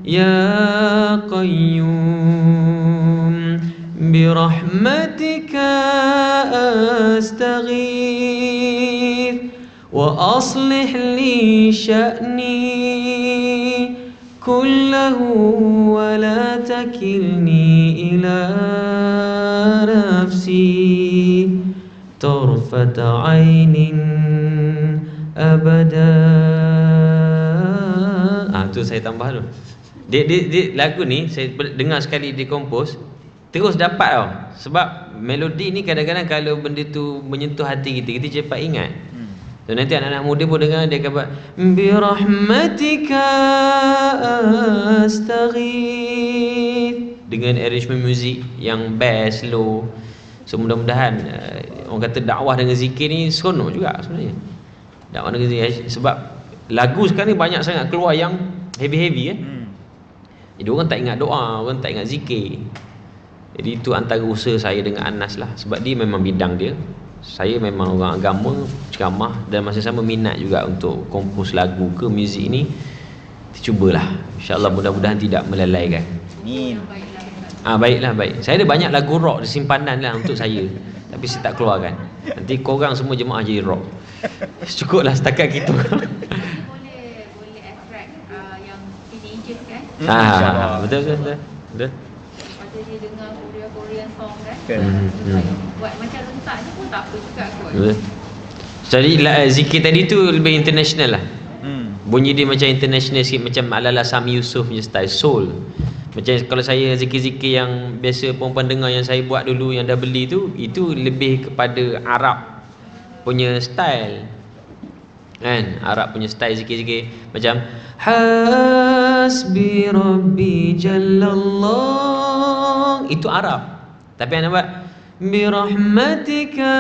Ya Qayyum birahmatika astaghith wa aslih li sya'ni kullahu wa la takilni ila nafsi tarfata ainin abada. Tu saya tambah tu. Dia lagu ni saya dengar sekali dia kompos, terus dapat tau. Sebab melodi ni kadang-kadang kalau benda tu menyentuh hati kita, kita cepat ingat. So nanti anak-anak muda pun dengar dia kata bi rahmatika astaghith, dengan arrangement muzik yang bass, slow. So mudah-mudahan orang kata dakwah dengan zikir ni seronok juga sebenarnya. Dakwah dengan zikir, sebab lagu sekarang ni banyak sangat keluar yang heavy-heavy Jadi orang tak ingat doa, orang tak ingat zikir. Jadi itu antara usaha saya dengan Anas lah. Sebab dia memang bidang dia. Saya memang orang agama, ceramah, dan masa sama minat juga untuk kompos lagu ke muzik ni. Kita cubalah. InsyaAllah mudah-mudahan tidak melalaikan. Amin. Baiklah, baik. Saya ada banyak lagu rock di simpanan lah untuk saya. Tapi saya tak keluarkan. Nanti korang semua jemaah jadi rock. Cukuplah setakat kita. Betul. Lepas tu dia dengar Korean song kan. Buat macam rentak je pun tak apa juga kot. Betul. Jadi zikir tadi tu lebih international lah. Bunyi dia macam international sikit, macam ala-ala Sami Yusof punya style soul. Macam kalau saya zikir-zikir yang biasa perempuan dengar yang saya buat dulu, yang dah beli tu, itu lebih kepada Arab punya style. Kan? Arab punya style zikir-zikir macam Hasbi Rabbi Jallallah, itu Arab. Tapi anda buat bi rahmatika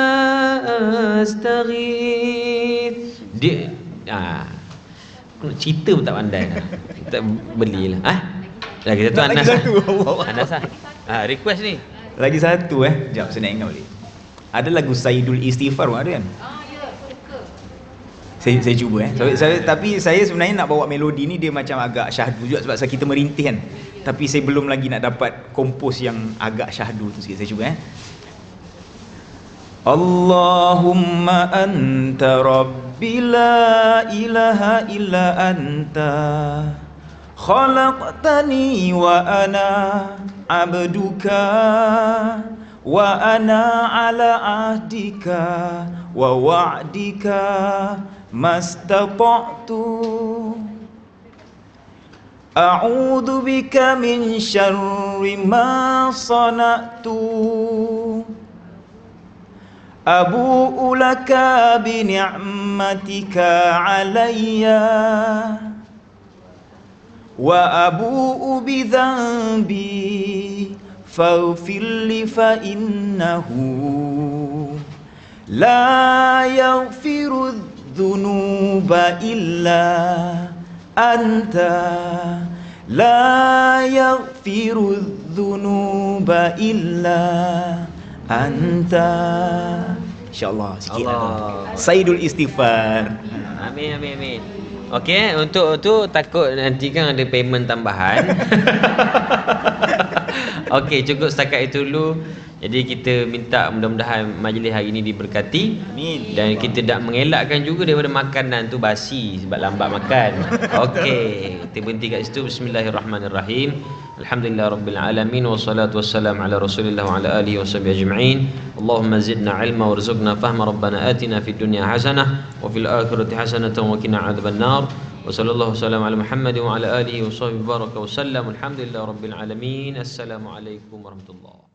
astaghith, dia cerita pun tak pandai dah. Tak belilah. Lagi satu Anas. Anas request ni. Lagi satu Sekejap saya nak ingat balik. Ada lagu Sayyidul Istighfar pun ada kan? Saya cuba tapi saya sebenarnya nak bawa melodi ni dia macam agak syahdu juga sebab kita merintih kan. Tapi saya belum lagi nak dapat kompos yang agak syahdu tu sikit. Saya cuba Allahumma anta rabbi la ilaha illa anta khalaqtani wa ana abduka wa ana ala ahdika wa wa'dika mastata'tu a'udzu bika min syarri ma sana'tu abu'u laka bi ni'matika 'alayya wa abu'u bi dhanbi faghfir li fa innahu la yaghfiru dhunuba illa anta la yaghfiru dhunuba illa anta. InsyaAllah sikit Sayyidul Istighfar. Amin. Okey, untuk tu takut nanti kan ada payment tambahan. Okey, cukup setakat itu dulu. Jadi kita minta mudah-mudahan majlis hari ini diberkati. Amin. Dan kita tak mengelakkan juga daripada makanan tu basi sebab lambat makan. Okey, kita berhenti kat situ. Bismillahirrahmanirrahim. Alhamdulillah alamin wassalatu wassalamu ala Rasulillah wa ala alihi washabihi ajma'in. Allahumma zidna ilma warzuqna fahma. Rabbana atina fid dunya hasanah wa fil akhirati hasanatan wa qina adzabannar. Wa sallallahu wasallam ala Muhammad wa ala alihi washabihi baraka wasallam. Alhamdulillah rabbil alamin. Assalamualaikum warahmatullahi